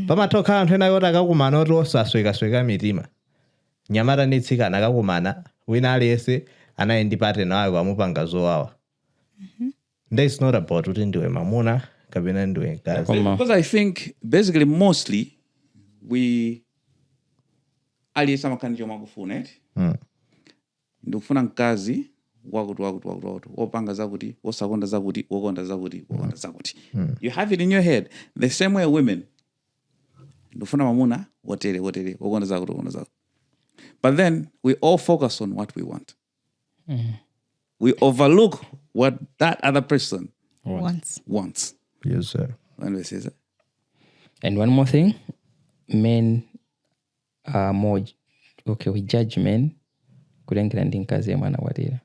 Pamatha kukhala anthu ena yoti akakumana oti osaswekasweka mitima. Nyamata ndi mtsikana akakumana wina aliyese anayendi partner wake wamupanga zowawa. That's not about what ndiwe mamuna kabina ndiwe nkazi.
Because I think basically mostly we aliyesa makanjo makufuna ndikufuna nkazi wakuti opanga zakuti osakonda zakuti wokonda zakuti. You have it in your head the same way women ndikufuna mamuna wotere wokonda zakuti. But then we all focus on what we want. We overlook what that other person wants.
Yes, sir.
When we say that.
And one more thing, men are more we judge men kulengera ndi nkazi ya mwana walira.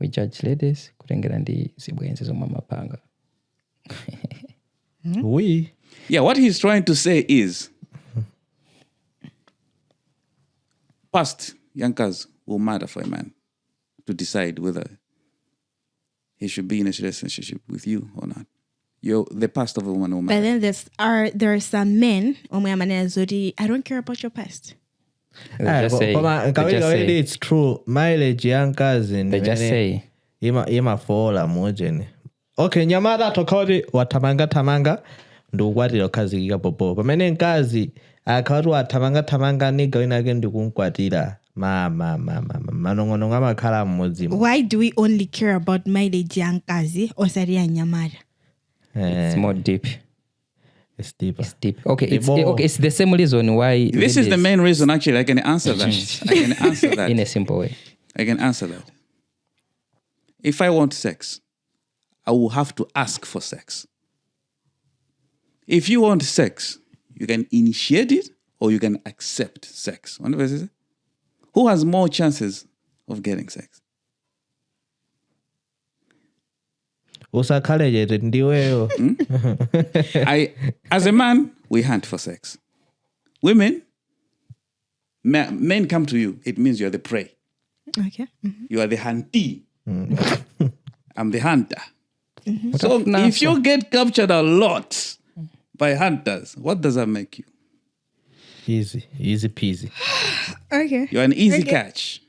We judge ladies kulengera ndi zibwenzi zomama panga.
What he's trying to say is past yankas will matter for a man to decide whether he should be in a relationship with you or not. The past of a woman will matter.
But then there are some men, I don't care about your past.
They just say.
It's true. Mileage young cousin.
They just say.
imafola mujeni okay nyamata tokauti wathamanga ndikukwatira kukhazikika popo pamene mkazi akhauti wathamanga niga winake ndikumkwatira manong'onong'o amakhala mmodzimu.
Why do we only care about mileage ya mkazi osati ya nyamata?
It's more deep.
It's deeper.
It's deep. Okay, it's the same reason why.
This is the main reason, actually. I can answer that. I can answer that.
In a simple way.
I can answer that. If I want sex, I will have to ask for sex. If you want sex, you can initiate it or you can accept sex. Who has more chances of getting sex?
Usakhalejete ndiweyo.
As a man, we hunt for sex. Women, men come to you. It means you are the prey.
Okay.
You are the huntee. I'm the hunter. So if you get captured a lot by hunters, what does that make you?
Easy peasy.
Okay.
You're an easy catch.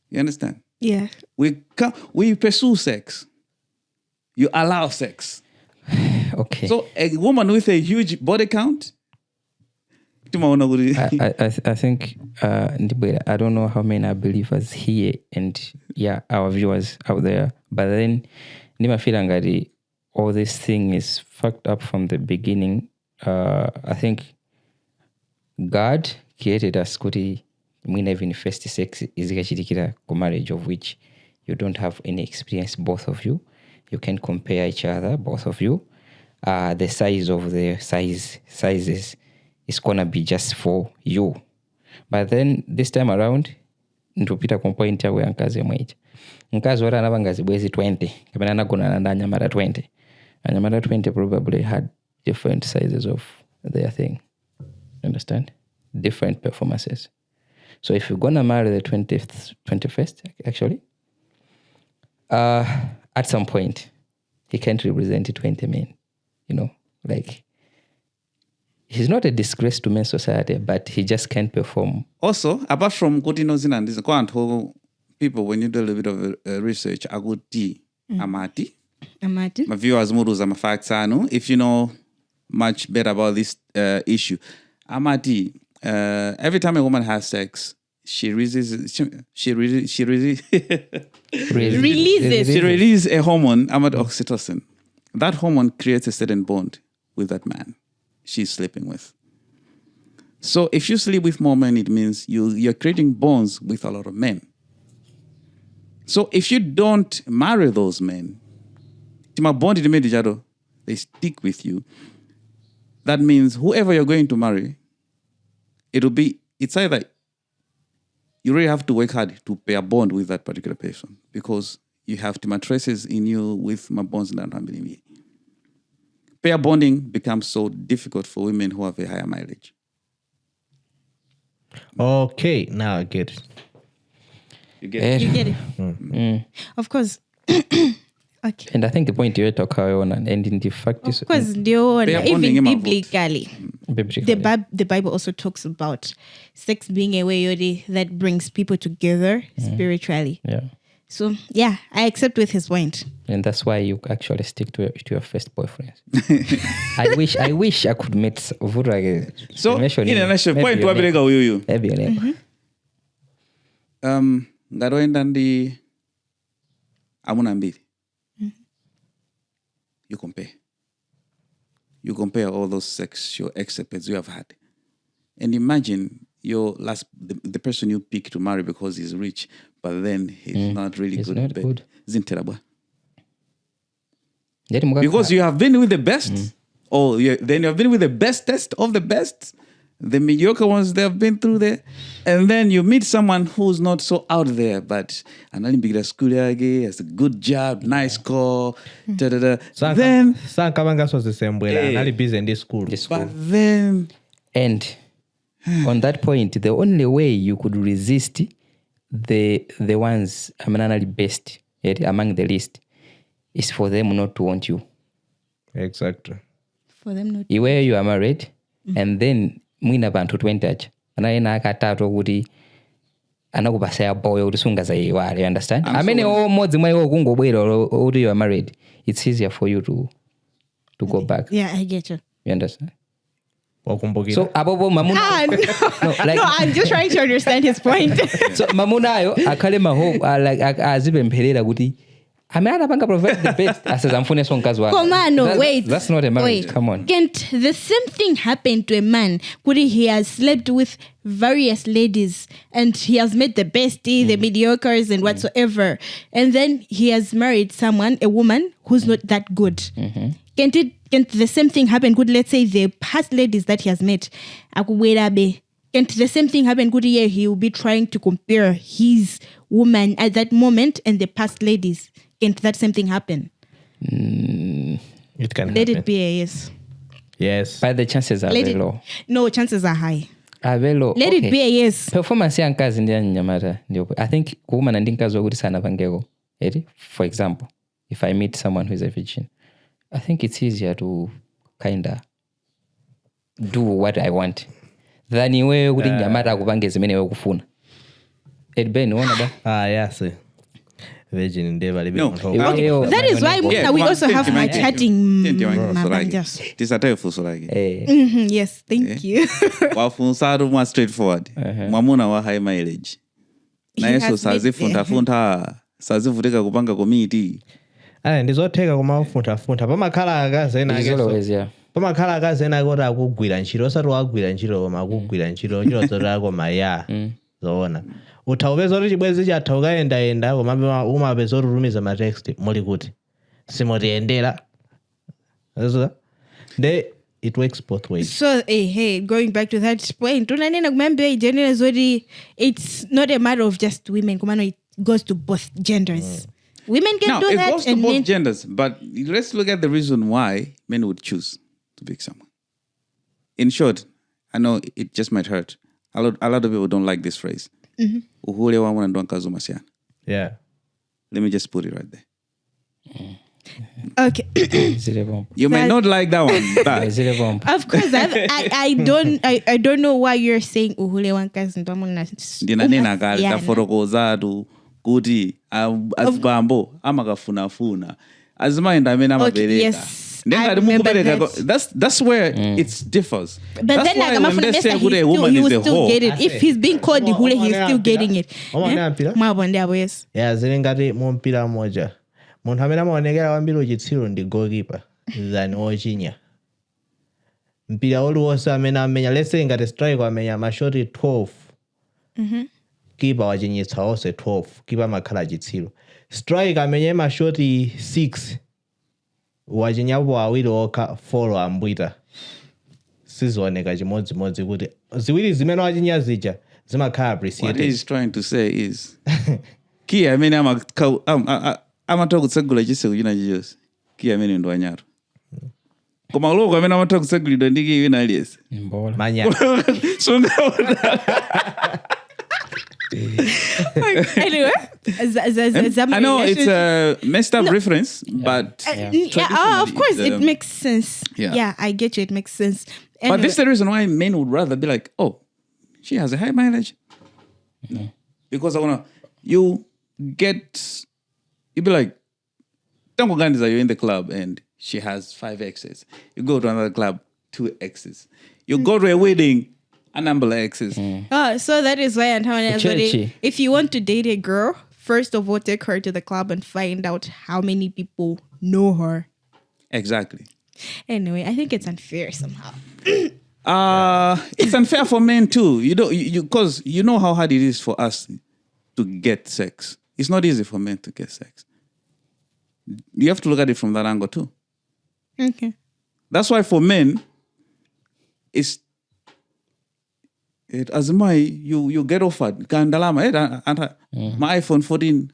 You understand?
Yeah.
We pursue sex. You allow sex.
Okay.
So a woman with a huge body count.
I think I don't know how many are believers here and our viewers out there, but then Nima feeling all this thing is fucked up from the beginning. I think God created us kuti mwina even first sex izikachitikira ku marriage of which you don't have any experience, both of you. You can compare each other, both of you. The size of the sizes is gonna be just for you. But then this time around, ndupita kwa point ya we nkazi mwecha. Nkazi wala anabangazi bwezi 20. Kapena nagona na nyamara 20. Nyamara 20 probably had different sizes of their thing. Understand? Different performances. So if you're gonna marry the 21st, actually, at some point, he can't represent 20 men. You know, like, he's not a disgrace to men's society, but he just can't perform.
Also, apart from Kotinozin and this, people, when you do a little bit of research, Aguti Amati. My viewers, Murus, I'm a fact, if you know much better about this issue. Amati, every time a woman has sex, she releases a hormone, oxytocin. That hormone creates a certain bond with that man she's sleeping with. So if you sleep with more men, it means you're creating bonds with a lot of men. So if you don't marry those men, they stick with you. That means whoever you're going to marry, it's either you really have to work hard to pay a bond with that particular person because you have traces in you with my bonds and family. Pair bonding becomes so difficult for women who have a higher mileage.
Okay, now I get it.
You get it?
You get it. Of course. Okay.
And I think the point you talk on and in the fact is,
of course, even biblically, the Bible also talks about sex being a way that brings people together spiritually.
Yeah.
So yeah, I accept with his point.
And that's why you actually stick to your first boyfriend. I wish I could meet Vurage.
So in a nation point to abirega uyu.
Maybe
ngaroenda ndi amuna mbili. You compare all those sexual escapades you have had. And imagine the person you pick to marry because he's rich, but then he's not really good at bed. Zinterabwa. Because you have been with the best, or then you have been with the bestest of the best, the mediocre ones they have been through there, and then you meet someone who's not so out there, but has a good job, nice car, then
Kabangas was the same way. I'm busy in this school.
But then,
and on that point, the only way you could resist the ones best among the list is for them not to want you.
Exactly.
For them not.
Where you are married, and then mwina bantu 20 anaena akatatu kuti anakupasa boyo kuti sungazayiwale, you understand? Amene omodzi mwa iwo kungobwera kuti you are married, it's easier for you to go back.
Yeah, I get you.
You understand?
So
abobo mamuna
no, I'm just trying to understand his point.
So mamunayo akhale maho like azipempherera kuti amene anapanga provide the best asazamfune sonkazi wake.
Komano, wait.
That's not a marriage. Come on.
Can't the same thing happen to a man? Could he has slept with various ladies and he has made the bestie, the mediocres and whatsoever, and then he has married someone, a woman who's not that good. Can't the same thing happen? Could, let's say, the past ladies that he has met, can't the same thing happen? Could he will be trying to compare his woman at that moment and the past ladies? Can't that same thing happen?
It can
Let
happen.
it be a yes.
Yes.
But the chances are very low.
No, chances are high.
Are very low.
Let it be a yes.
Performance ya nkazi ndi anyamata. I think kuumana ndi nkazi wakuti sana pangeko. For example, if I meet someone who is a virgin, I think it's easier to kinda do what I want than iwe kuti nyamata akupange zimene iwe kufuna. Ben, unaona ba?
Yes. Virgin endeavor.
No.
That is why we also have my chatting. Yes, thank you.
Wafunsaru mwa straightforward. Mwamuna wa high mileage. Na yeso sazifutika kupanga komiti.
Ndizotheka kumafunta pamakhala akazena akeso. Pamakhala akazena kuti akugwira ntchito osati wagwira ntchito koma akugwira ntchito zoti akoma ya zoona. Uthaupeza kuti chibwezi chatha ukayenda koma umapeza kuti utumiza matext muli kuti simutiyendera. It works both ways.
So, hey, going back to that point, it's not a matter of just women. It goes to both genders. Women can do that.
It goes to both genders, but let's look at the reason why men would choose to pick someone. In short, I know it just might hurt. A lot of people don't like this phrase.
Yeah.
Let me just put it right there.
Okay.
You may not like that one, but
of course, I don't know why you're saying uhule wankazi
ndinanena kale taforokozatu kuti azibambo amakafuna azimayenda amene amabereka.
Yes. I remember that.
That's where it differs.
But
that's
then
why when they say a woman
he
is
will
a
still
whore,
get it. If he's being called the hule, he's still getting it. Yes.
Yeah, zili ngati mumpira moja. Munthu amene amaonekera kwambiri uchitsiru ndi goalkeeper than ochinya. Mpira uliwonse amene amenya, let's say ngati striker amenya mashoti 12. Keeper wachinyitsa onse 12. Keeper amakhala achitsiru. Striker amenye mashoti 6. Wachinyapo awiri okha 4 ambwita. Sizioneka chimodzimodzi kuti ziwiri zimene wachinya zija zimakhala appreciated.
What he's trying to say is Kia amene amatoka kutsegula chiseko china chiyonse. Kia amene ndo anyaro. Koma loko amene amatoka kutsegulidwa ndi kiyi wina aliyese.
Manya.
Anyway,
I know it's a messed up reference, but
of course it makes sense. Yeah, I get you. It makes sense. Anyway.
But this is the reason why men would rather be like, oh, she has a high mileage. No. Because you be like, Tango Gandhiza, you're in the club and she has 5 exes. You go to another club, 2 exes. You go to a wedding, a number of exes.
So that is why if you want to date a girl, first of all, take her to the club and find out how many people know her.
Exactly.
Anyway, I think it's unfair somehow.
It's unfair for men too. Because you know how hard it is for us to get sex. It's not easy for men to get sex. You have to look at it from that angle too.
Okay.
That's why for men, you get offered my iPhone 14.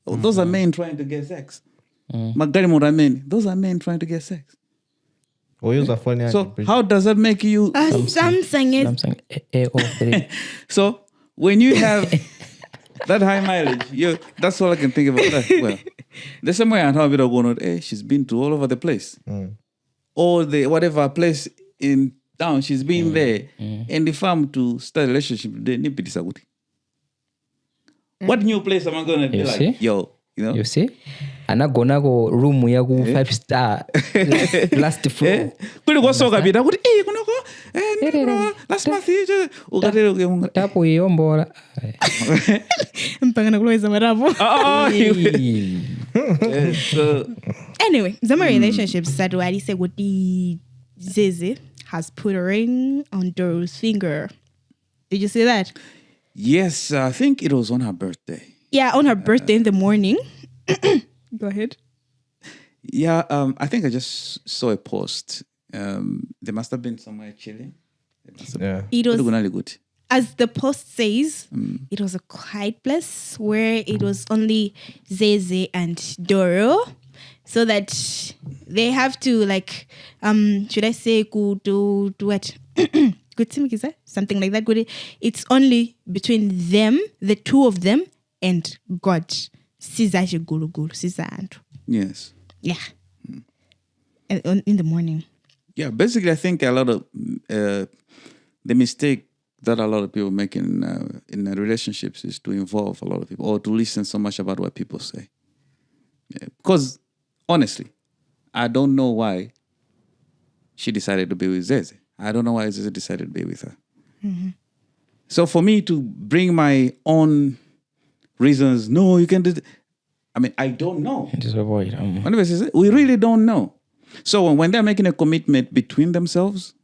Those are men trying to get sex. Magari men. Those are men trying to get sex. So how does that make you?
Samsung
A03.
So when you have that high mileage, that's all I can think about. Well, the same way I know a bit of going, she's been to all over the place. Or whatever place in town, she's been there. And if I'm to start a relationship, they need to be. What new place am I gonna be
You
like?
see?
Yo, you know?
You see? Anagonako room yaku 5-star last floor.
Kuli kwa soka bida kuti kunoko last month ukatero ke munga.
Tapo yombola.
Mpangana kuloweza marapo. Anyway, Zama relationships Sadwadi said what the Zeze has put a ring on Doro's finger. Did you see that?
Yes, I think it was on her birthday.
Yeah, on her birthday in the morning. Go ahead.
Yeah, I think I just saw a post. They must have been somewhere chilling.
It was
really good.
As the post says, it was a quiet place where it was only Zeze and Doro, so that they have to like, should I say, go to what? Something like that. It's only between them, the two of them, and God.
Yes.
Yeah. In the morning.
Yeah, basically, I think a lot of the mistake that a lot of people make in relationships is to involve a lot of people or to listen so much about what people say. Yeah. Because, honestly, I don't know why she decided to be with Zeze. I don't know why Zeze decided to be with her. Mm-hmm. So for me to bring my own reasons, no, you can do I mean, I don't know.
Just avoid.
We really don't know. So when they're making a commitment between themselves,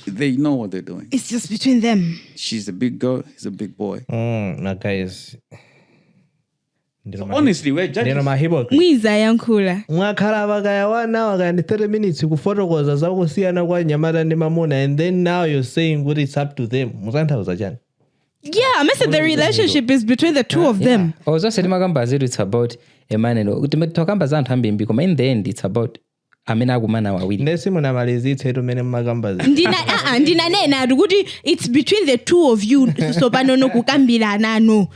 they know what they're doing.
It's just between them.
She's a big girl, he's a big boy.
Now guys,
so honestly, we're judging.
Mwiza yankula.
Mwakhala vakaya 1 hour and 30 minutes kufotokoza zakusiyana kwa Nyamata ndi Mamuna, and then now you're saying what it's up to them. Muzanthauza chani?
Yeah, I said the relationship is between the two of them.
I was just saying it's about a man and in the end it's about amena kumana wawili.
Ndina nena kuti it's between the two of you. So panono kukambirana no.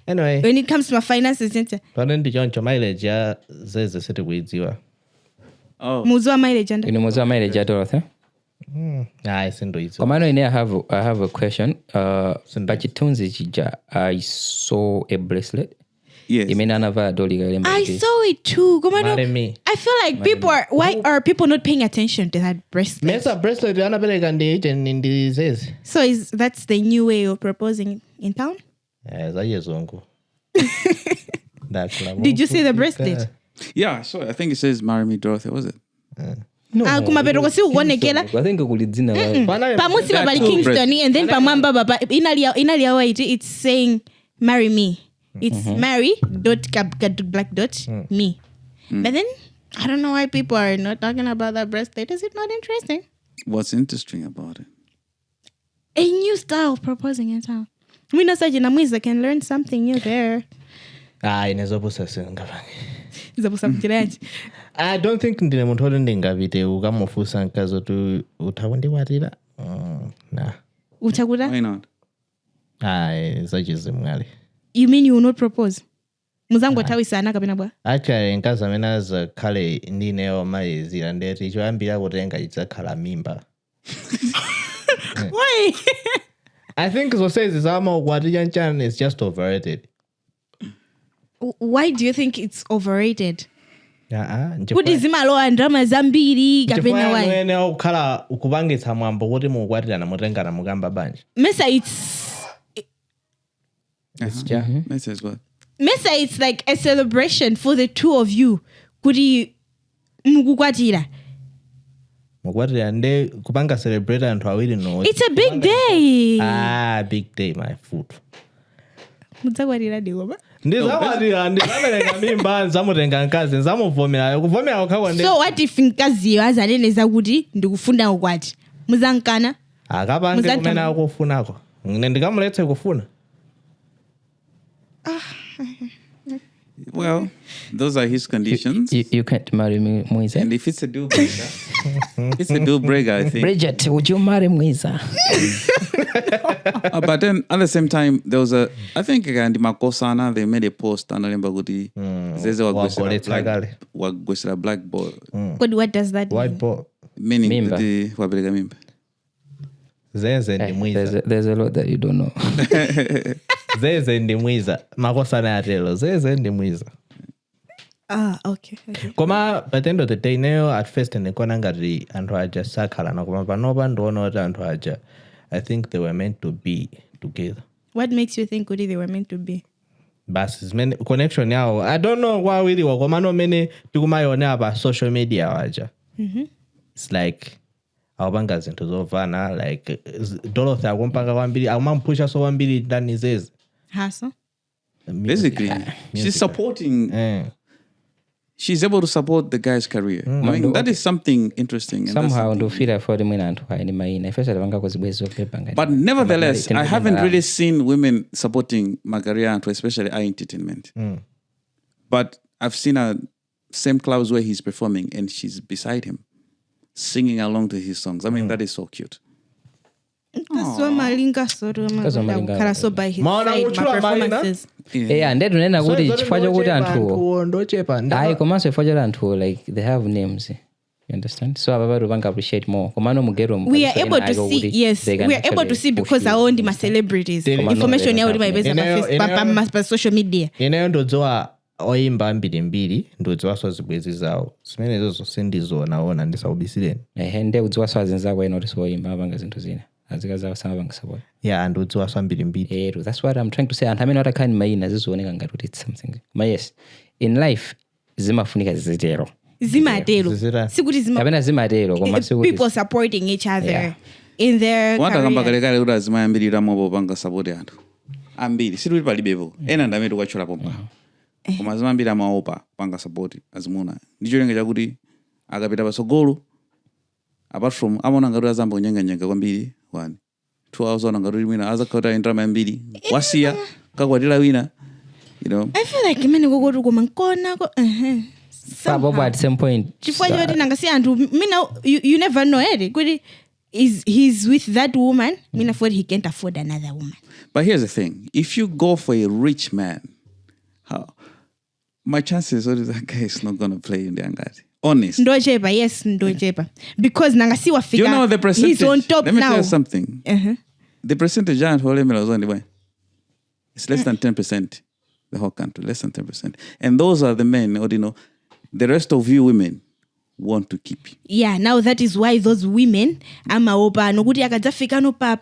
Anyway,
when it comes to my finances,
mileage ya Zeze sete kuidziwa.
Oh.
Muzwa mileage and.
Muzwa mileage ya Dorothy.
I send it.
I have a question. Bachitunzi chija, I saw a bracelet.
Yes.
I saw it too. I feel like why are people not paying attention to that bracelet?
Mesa bracelet in the Zeze.
So that's the new way of proposing in town? Did you see the bracelet?
Yeah, so I think it says "Marry Me, Dorothy." Was it?
No. I think pamusi baba Kingston and then pamamba baba inalia white it's saying marry me. It's marry.me. But then I don't know why people are not talking about that bracelet. Is it not interesting?
What's interesting about it?
A new style of proposing in town. Mwiza can learn something new there.
I don't think ndine muntu oti ndingavite ukamufusa nkazi kuti utakundikwatira. Nah.
Utakuda?
Why not?
Zachizimwali.
You mean you will not propose? Muzango tawisana kapena bwa?
Actually nkazi amene azakhale ndineyo mayezira ndeti choyambira kutenga idzakhala mimba.
Why?
I think Zosezi zama ukwatira nchani is just overrated.
Why do you think it's overrated?
Kuti
zimalowa ndrama zambiri kapena why?
Wene ukhala ukubangitsa mwambo kuti mukwatirana mutengana mukamba banje.
Mesa it's
Mesa is what?
Mesa it's like a celebration for the two of you. Kuti mukukwatira.
Mukwatira nde kupanga celebrate anthu awiri no.
It's a big day.
Big day my food.
Mudzakwatira diwa.
Ndizakwatira ndizabereka mimba nzamutenga nkazi nzamuvomera kuvomera ukhawa nde.
So what if nkazi azaneneza kuti ndikufuna ukwati? Muzankana?
Akapange kumene akufunako. Ndikamuletse kufuna.
Well, those are his conditions.
You can't marry me, Mwiza.
And if it's a deal breaker, it's a deal breaker, I think.
Bridget, would you marry Mwiza?
But then at the same time, there was I think again, Makosana, they made a post on Guti. Zeze wagwesera black boy.
What does that mean?
White boy.
Meaning the wabrega mimba.
Zeze ndi mwiza.
There's a lot that you don't know.
Zeze ndi mwiza. Makosa na atelo. Zeze ndi mwiza.
Okay.
Koma at the end of the day nayo at first ndikona ngati anthu aja sakhalana koma panopa ndiona kuti anthu aja I think they were meant to be together.
What makes you think they were meant to be?
Basi zimene connection yawo I don't know kwa wiliwa koma no mene tikumayona apa social media waja. It's like awapanga zinthu zovana like Dorothy akumpanga kwambiri akumampusha so kwambiri ndani Zeze.
Hasa?
Basically, she's supporting. She's able to support the guy's career. I mean, that is something interesting.
Somehow ndo feel for the and why ni maina.
But nevertheless, I haven't really seen women supporting my career, especially entertainment. But I've seen her same clubs where he's performing and she's beside him, singing along to his songs. I mean, that is so cute.
So malinga so by his side, my performances.
And then tunena kuti chifukwa chokuti anthu ayi komanso chifukwa choti anthu like they have names. You understand? So abantu banga appreciate more. Komano mugero
we are able to see, yes, we are able to see because our own celebrities. Information ya uli by social media.
Ineyo ndozoa oimba mbiri ndozoa so zibwezi zawo. Simene zozo sendizonaona ndisaubisireni.
Nde udziwa so azinzako eno kuti so oimba abanga zinthu zina. Azikazawo sama banga support.
Yeah, and udziwa so mbiri.
That's what I'm trying to say. And I mean what I can maina zizooneka ngati kuti it's something. But yes, in life zimafunika zizitero.
Zimatero. Sikuti
zimatero.
People supporting each other in their
career. Kamba kale kuti azimayambirira mobo panga support anthu. Ambiri siri pali bevo. Ena ndamete kwachola pompa. Koma azimambira maopa panga support azimuna. Ndicho lenga chakuti akapita pasogolo apart from amona ngati azamba unyanga kwambiri 1 2 hours on ngati wina azakauta endrama yambiri wasiya kakwatira wina, you know.
I feel like mene kokotu koma nkona ko
But at some point
chifukwa choti nangasi anthu mina you never know kuti he's with that woman mina for he can't afford another woman.
But here's the thing, if you go for a rich man, my chances are that guy is not going to play in the angati. Honest.
Ndojepa, yes, ndojepa. Because nangasi wafika.
You know the percentage.
He's on top now.
Let me tell you something. The percentage giant for Lemela was on the way. It's less than 10%. The whole country, less than 10%. And those are the men, or you know, the rest of you women want to keep you.
Yeah, now that is why those women amaopa nokuti akadzafika no pa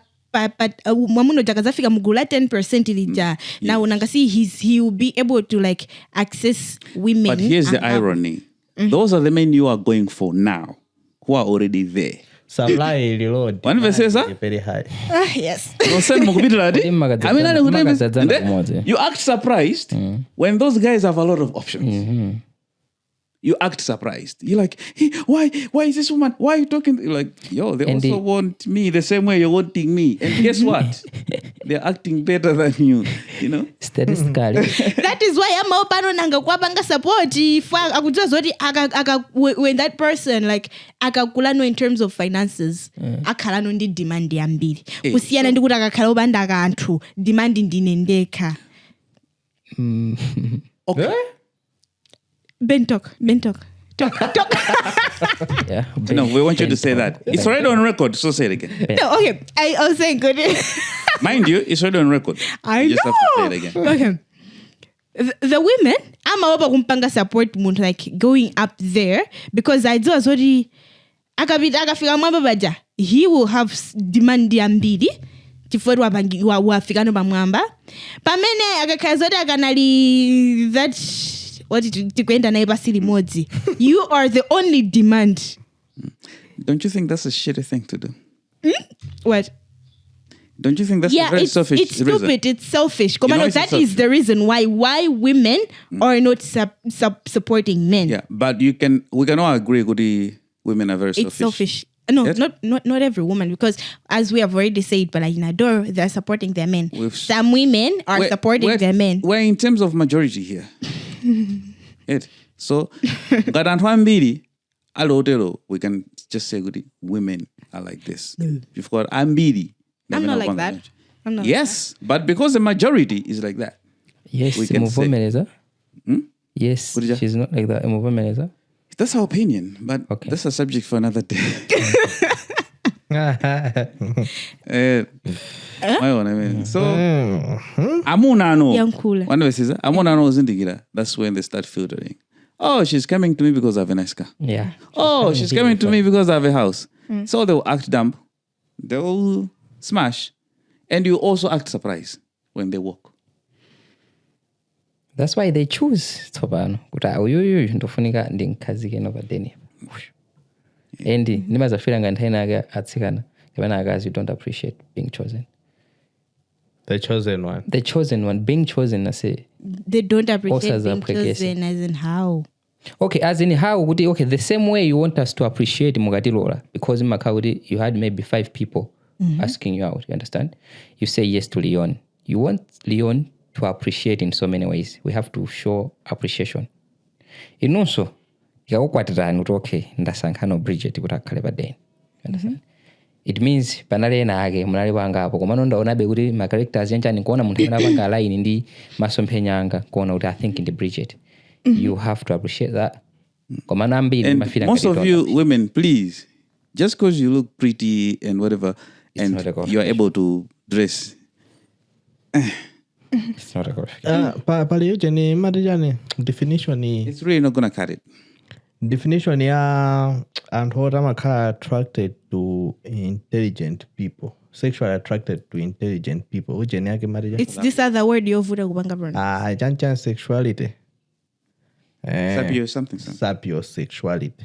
mwamuno jakazafika mugula 10% ilija. Now nangasi he will be able to like access women.
But here's the irony. Those are the men you are going for now, who are already there.
Supply load.
One verse
very high.
Yes.
You act surprised when those guys have a lot of options. You act surprised. You're like, hey, why is this woman? Why are you talking? You're like, yo, they also want me the same way you're wanting me. And guess what? They're acting better than you know?
Statistically.
That is why I'm open nanga kwapanga support akujua zoti when that person like akakulano in terms of finances akhalano ndi demand yambiri. Kusiyana ndi kuti akakhala obanda kanthu demand ndinendeka.
Okay.
Ben talk.
Yeah.
No, we want you to say that. It's already on record, so say it again.
No, okay. I was saying good.
Mind you, it's already on record.
I
just
know.
have to say it again.
Okay. The women, I'm about kumpanga support muntu like going up there because I do already akafika mwamba baja. He will have demand yambiri. Tifori wafika no bamwamba. Pamene akakazodi akanali that what tikwenda naye basili modzi. You are the only demand.
Don't you think that's a shitty thing to do?
What?
Don't you think that's a very selfish
it's stupid,
reason?
it's selfish.
You know,
that is the reason why women are not supporting men.
Yeah, but we can all agree that women are very selfish.
It's selfish. No, yes? not every woman, because as we have already said, but in Adore, they're supporting their men. Some women are supporting their men.
We're in terms of majority here. So, we can just say good women are like this. You've got ambiri.
I'm not like that.
Yes, but because the majority is like that.
Yes,
we can say.
Yes, she's not like that.
That's our opinion, but that's a subject for another day. My own, I mean. So, Amunano.
Yankula.
One of the Amunano is in that's when they start filtering. Oh, she's coming to me because I have a nice car.
Yeah.
Oh, she's coming to me because I have a house. So they'll act dumb. They'll smash. And you also act surprised when they walk.
That's why they choose tsopano kuti uyuyu ndofunika ndinkhazike nobadeni. And nimazafira nganthena ake atsikana yabana akazi don't appreciate being chosen.
The chosen one.
The chosen one, being chosen, I say.
They don't appreciate
Also
being chosen as in how.
Okay, as in how would okay, the same way you want us to appreciate Mugadilola, because in Makaudi you had maybe 5 people asking you out, you understand? You say yes to Leon. You want Leon to appreciate in so many ways. We have to show appreciation. In also, you okay, ndasankano Bridget kutakaleba. Understand? It means panale na age munali wanga hapo kwa maana ndaona be kuti ma characters yancha ni kuona muntu anapanga line ndi masompenyanga kuona uti I think in the Bridget. You have to appreciate that. Kwa maana mbili mafila
most of you women, please, just because you look pretty and whatever, and you are able to dress.
It's not a qualification.
Pale yote ni madijani definition ni
It's really not gonna cut it.
definition ya and what am attracted to intelligent people, sexually attracted to intelligent people. Uje ni yake madija.
It's this other word yovuda kubanga brand.
Jancha sexuality.
Something.
Sapiosexuality.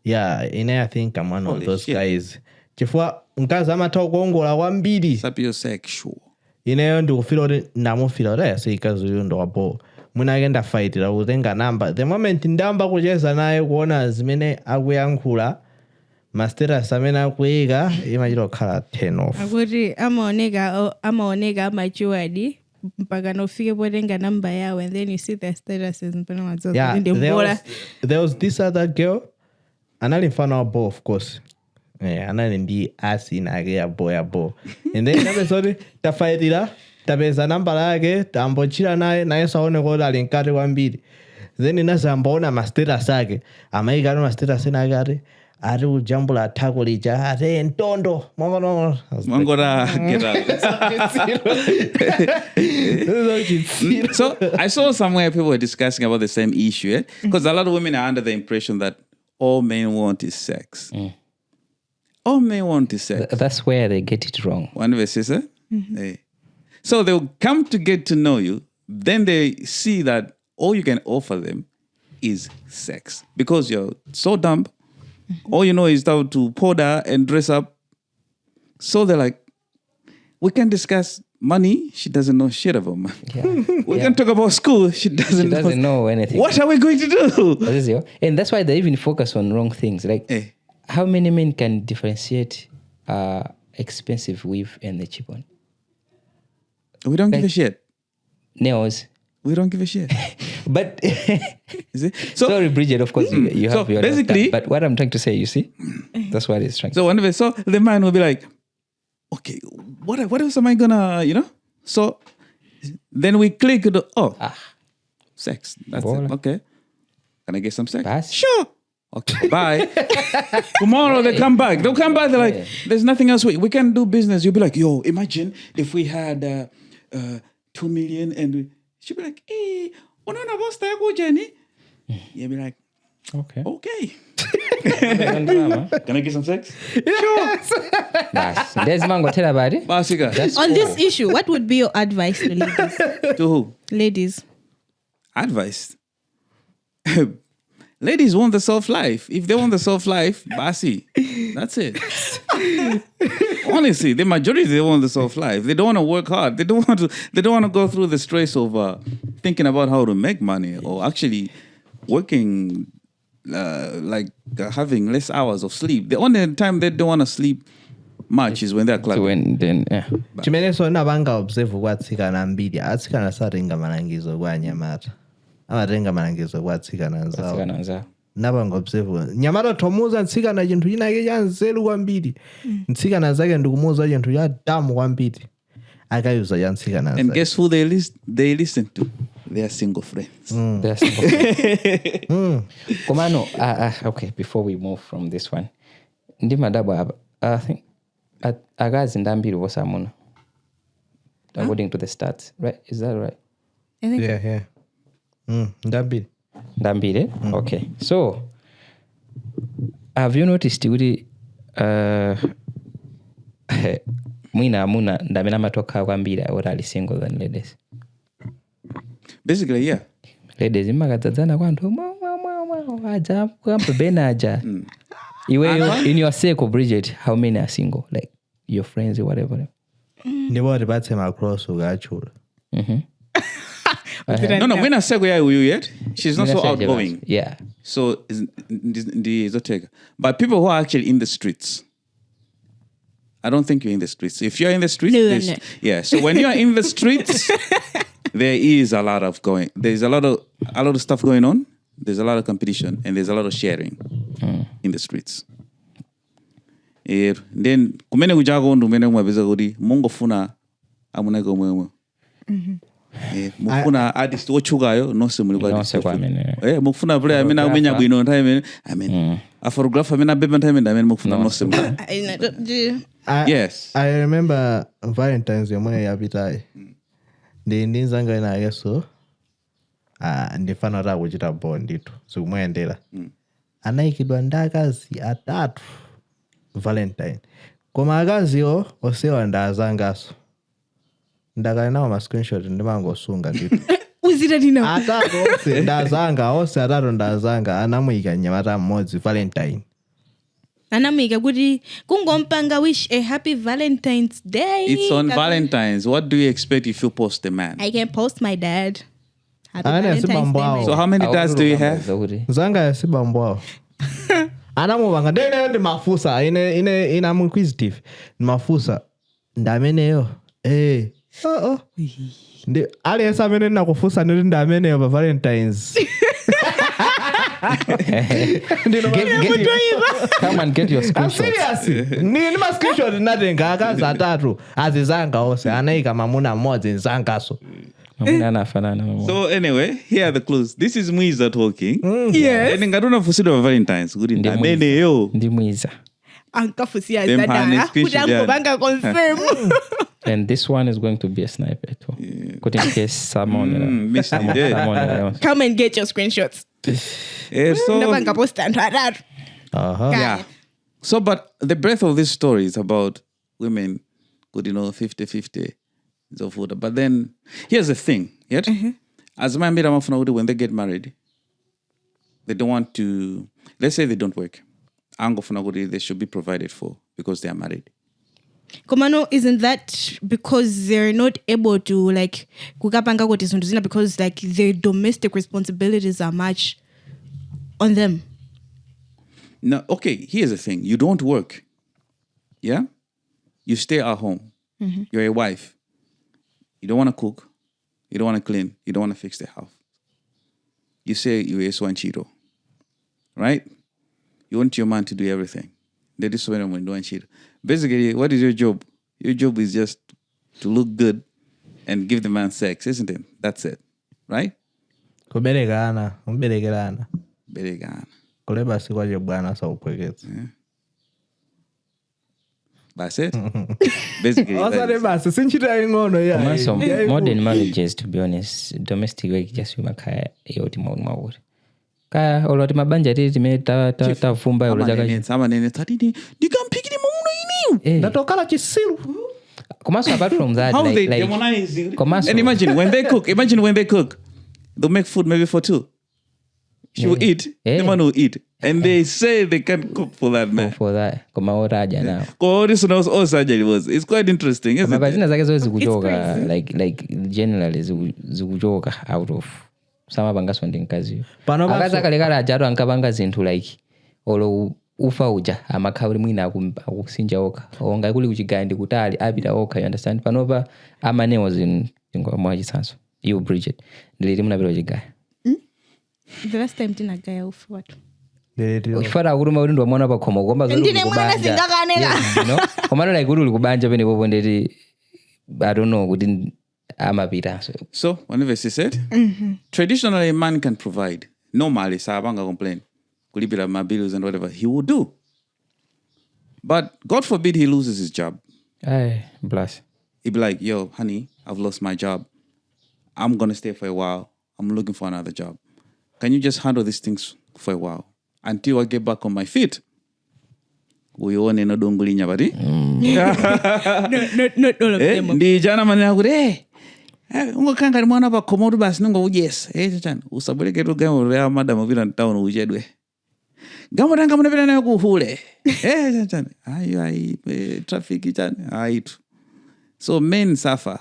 Yeah, I think I'm one of those guys. Chifua nkaza amata okuongola wambiri.
Sapiosexual.
Ineyo ndi kufila oti namufila oti ayasikazi uyu ndo wapo. Mwina agenda fightira utenga namba. The moment ndamba kucheza naye kuona zimene akuyankhula mastatus amene akuika imachita kukhala 10 off.
Akuti amaoneka amachuadi mpaka nofike potenga namba yawo and then you see their statuses mpana mazozo.
Yeah, there was this other girl. Anali mfano wa bo, of course. Anali ndi asi na ake ya bo. And then nabe tafaitira, tapeza namba lake, tambochira naye saone kwa ali nkati kwa mbili. Then inasa ambaona mastatus ake. Amaika no mastatus ina ake. Ari ujambo la tako lija. Ari ntondo.
Mangora get out. So I saw somewhere people were discussing about the same issue. Because a lot of women are under the impression that all men want is sex. All men want is sex.
That's where they get it wrong.
One of us, hey. So they'll come to get to know you. Then they see that all you can offer them is sex. Because you're so dumb. All you know is how to powder and dress up. So they're like, we can discuss money. She doesn't know shit about money. Yeah. We can talk about school. She doesn't
know anything.
What are we going to do?
And that's why they even focus on wrong things. Like, how many men can differentiate expensive weave and the cheap one?
We don't give a shit.
Nails.
We don't give a shit.
But
is it? So,
sorry, Bridget, of course, you have your
basically.
But what I'm trying to say, you see, that's what it's trying to say.
So the man will be like, okay, what else am I gonna, So then we click sex. That's it. Okay. Can I get some sex?
Pass.
Sure. Okay, bye. Tomorrow they come back. They'll come back. They're like, there's nothing else. We can do business. You'll be like, yo, imagine if we had 2 million and she'll be like, hey, Jenny. You'll be like, okay. Can I get some sex? Sure.
There's mango. Tell about it.
On this issue, what would be your advice to ladies?
To who?
Ladies.
Advice? Ladies want the soft life. If they want the soft life, basi. That's it. Honestly, the majority they want the soft life. They don't want to work hard. They don't want to go through the stress of thinking about how to make money or actually working having less hours of sleep. The only time they don't want to sleep much is when they're clubbing.
Chimene so nabanga observe kwatsikana mbili. Atsikana sarenga malangizo kwa nyamata. Amarenga malangizo kwatsikana nzawo. Nabanga observe. Nyamata tomuza ntsikana chintu chinake chanzelu kwambiri. Ntsikana zake ndikumuza chintu cha damu kwambiri. Akayuza chantsikana.
And guess who they listen to? They are single friends.
They are single friends. Komano, okay, before we move from this one. Ndi madabo I think akazi ndambiri vosamuna according to the stats, right? Is that right?
I think
Yeah.
Ndambiri. Okay, so have you noticed kuti mwina amuna ndamene amatoka kwambiri oti ali single than ladies?
Basically, yeah.
Ladies imakadzadzana kwa anthu aja kwambebena aja. Iwe in your circle, Bridget, how many are single? Like your friends or whatever?
Ndipo tipatse macross ukachula.
No, when I say where are you yet? She's not so outgoing.
Yeah.
So the Zotega. But people who are actually in the streets, I don't think you're in the streets. If you're in the streets,
No, I'm not.
yeah. So when you're in the streets, there is a lot of going. There's a lot of stuff going on. There's a lot of competition and there's a lot of sharing in the streets. Then kumene kujago ndumene kumabeza kuti mungofuna amuneko mwemwe. Mufuna artist ochukayo nonse muli kwa artist. Mufuna player amene amenya bwino nthawi imene a photographer amene abeba nthawi imene amene mufuna nonse muli. Yes.
I remember Valentine's yomwe yapitayi. Ndi nzanga ina yeso. Ndifana ta kuchita bonditu sikumuyendera. Anayikidwa ndakazi atatu Valentine. Koma akaziwo osewa ndazangaso. Ndakali nawo ma screenshot ndimangosunga nditu.
uzita dina.
Atatu ose ndazanga ose atatu ndazanga anamuyika nyamata mmodzi Valentine.
Anamika kuti kungompanga wish a happy Valentine's Day.
It's on Valentine's. What do you expect if you post a man?
I can post my dad. Happy
Ane
Valentine's Day.
sibambwao.
So how many dads do you have?
Zanga ya sibambwao. Anamubanga ndene ndi mafusa ina inquisitive. Mafusa ndameneyo. Ndi ali esa amene nakufusa ndi ndameneyo pa Valentine's.
Come and get your
I'm
screenshots.
serious. Ni ma screenshot natenga akazi atatu azizanga ose anayika mamuna mmodzi nzangaso.
So anyway, here are the clues. This is Mwiza talking.
Yes.
And ngatona fusida wa Valentine's. Kuti ndameneyo.
Ndi Mwiza.
Ankafusia
Them
zadala.
honey screenshot
Kuti ankobanga confirm.
And this one is going to be a sniper too. Put in case someone
Come and get your screenshots.
So
Ndabanga posta ntadatu.
yeah. So but the breadth of this story is about women good 50-50 so forth. But then here's the thing, yet as my when they get married, they don't want to, let's say they don't work. They should be provided for because they are married.
Komano, isn't that because they're not able to like kukapanga kuti zinthu zina because like their domestic responsibilities are much on them?
No, okay, here's the thing. You don't work. Yeah? You stay at home. You're a wife. You don't want to cook. You don't want to clean. You don't want to fix the house. You say you're a swanchito. Right? You want your man to do everything. They do so many when doing shit. Basically, what is your job? Your job is just to look good and give the man sex, isn't it? That's it. Right?
Kuberekana.
Beregana.
Kuleba sikwaje bwana sa upwekeza.
That's it. Basically.
Modern marriages, to be honest, domestic work just makaya yoti mawuri. Kaya oloti mabanja titi ta fumba yoloja
sama nene tatini dikampikini mamuno iniu.
Natokala chisiru.
Komaso apart from that,
how
like,
they
like,
demonize.
Komaso.
And imagine when they cook, they'll make food maybe for two. She will eat. The man will eat. And they say they can cook for that man.
For that. Koma oraja now.
This knows all surgery was. It's quite interesting, isn't it?
Mabazina zake zoe zikujoga like generally zikujoga out of sama bangaso ndi nkazi. Akaza kalekala ajaro ankabanga zinthu like olo ufa uja amakhauli mwina akusinja oka. Onga kuli kuchigandi kutali abita oka, you understand? Panopa amanewo zingoma chisanso. You Bridget. Ndiliti munapita chigaya.
The last time tina gaya ufa watu.
Ukifara kuruma uri ndo mwana pakoma kwamba zuri
ndine mwana singakanela.
Komano like uri kubanja pene popo ndeti I don't know kuti amapita.
So whenever she said, traditionally a man can provide. Normally, sabanga complain. Kulipira my bills and whatever he will do. But God forbid he loses his job.
Aye, bless.
He'd be like, yo, honey, I've lost my job. I'm going to stay for a while. I'm looking for another job. Can you just handle these things for a while until I get back on my feet? We own in a dungulinya badi.
Not all of them.
Ndi jana manena kuti ungo kanga mwana pa komodo basi nungo ujesa. Chani usabuleke tu gamo rea madam vila town ujedwe. Gamo tanga muna vila na kuhule. Chani ayo traffic chani aitu. So men suffer.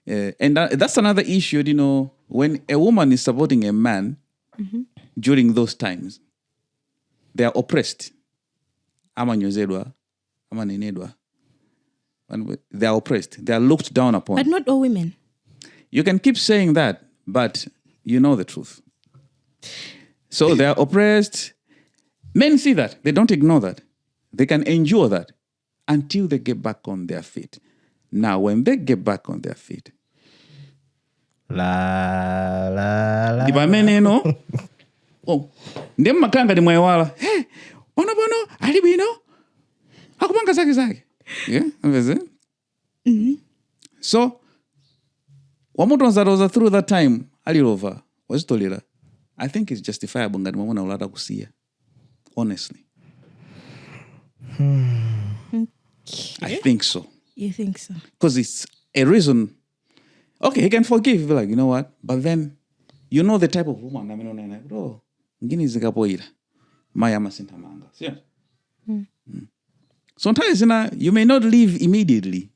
And that's another issue, you know, when a woman is supporting a man during those times, they are oppressed. Amanyozedwa, amanenedwa. They are oppressed. They are looked down upon.
But not all women.
You can keep saying that, but you know the truth. So they are oppressed. Men see that. They don't ignore that. They can endure that until they get back on their feet. Now, when they get back on their feet, Dibamene no. Oh, ndem makanga di mwewala. Hey, bono alibino. Akupanga zake. Yeah, ameze. So, wamutonza through that time alilova wazitolera. I think it's justifiable ngati mwamuna ulata kusia. Honestly. I think so.
You think so?
Because it's a reason. Okay, he can forgive. He'll be like, you know what? But then, you know the type of woman. I mean, oh, ngini zikapoira. Maya masinta manga. Sometimes, you may not leave immediately.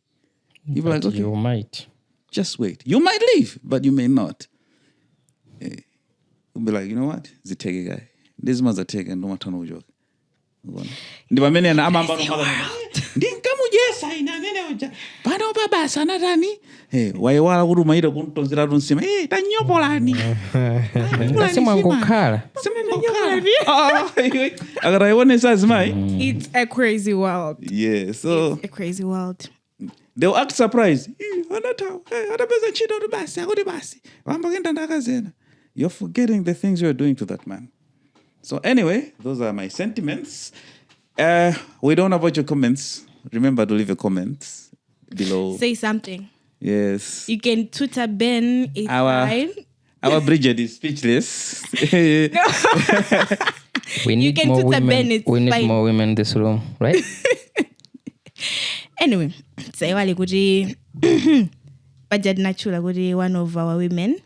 You'll be like, okay.
You might.
Just wait. You might leave, but you may not. You'll be like, you know what? Zitege guy. This man's a take and no matter no joke. Ndibamene na amamba no mother. Ndinkamujesa ina nene oja. Bano baba sana tani. Waiwala kuti maida kuntonzira tunsima. Tanyopolani.
Sema ngokhala.
Agaraione sazimai.
It's a crazy world.
Yeah, so
It's a crazy world.
They'll act surprised. Anapeza chino basi, akudi basi. Wambagenda ndakazena. You're forgetting the things you're doing to that man. So anyway, those are my sentiments. We don't know about your comments. Remember to leave a comment below.
Say something.
Yes.
You can Twitter Ben. It's fine.
Our Bridget is speechless.
We need
can
more
Twitter
women.
Ben, it's
We need
fine.
more women in this room, right?
Anyway, say wali kuti Bajad Nachula kuti one of our women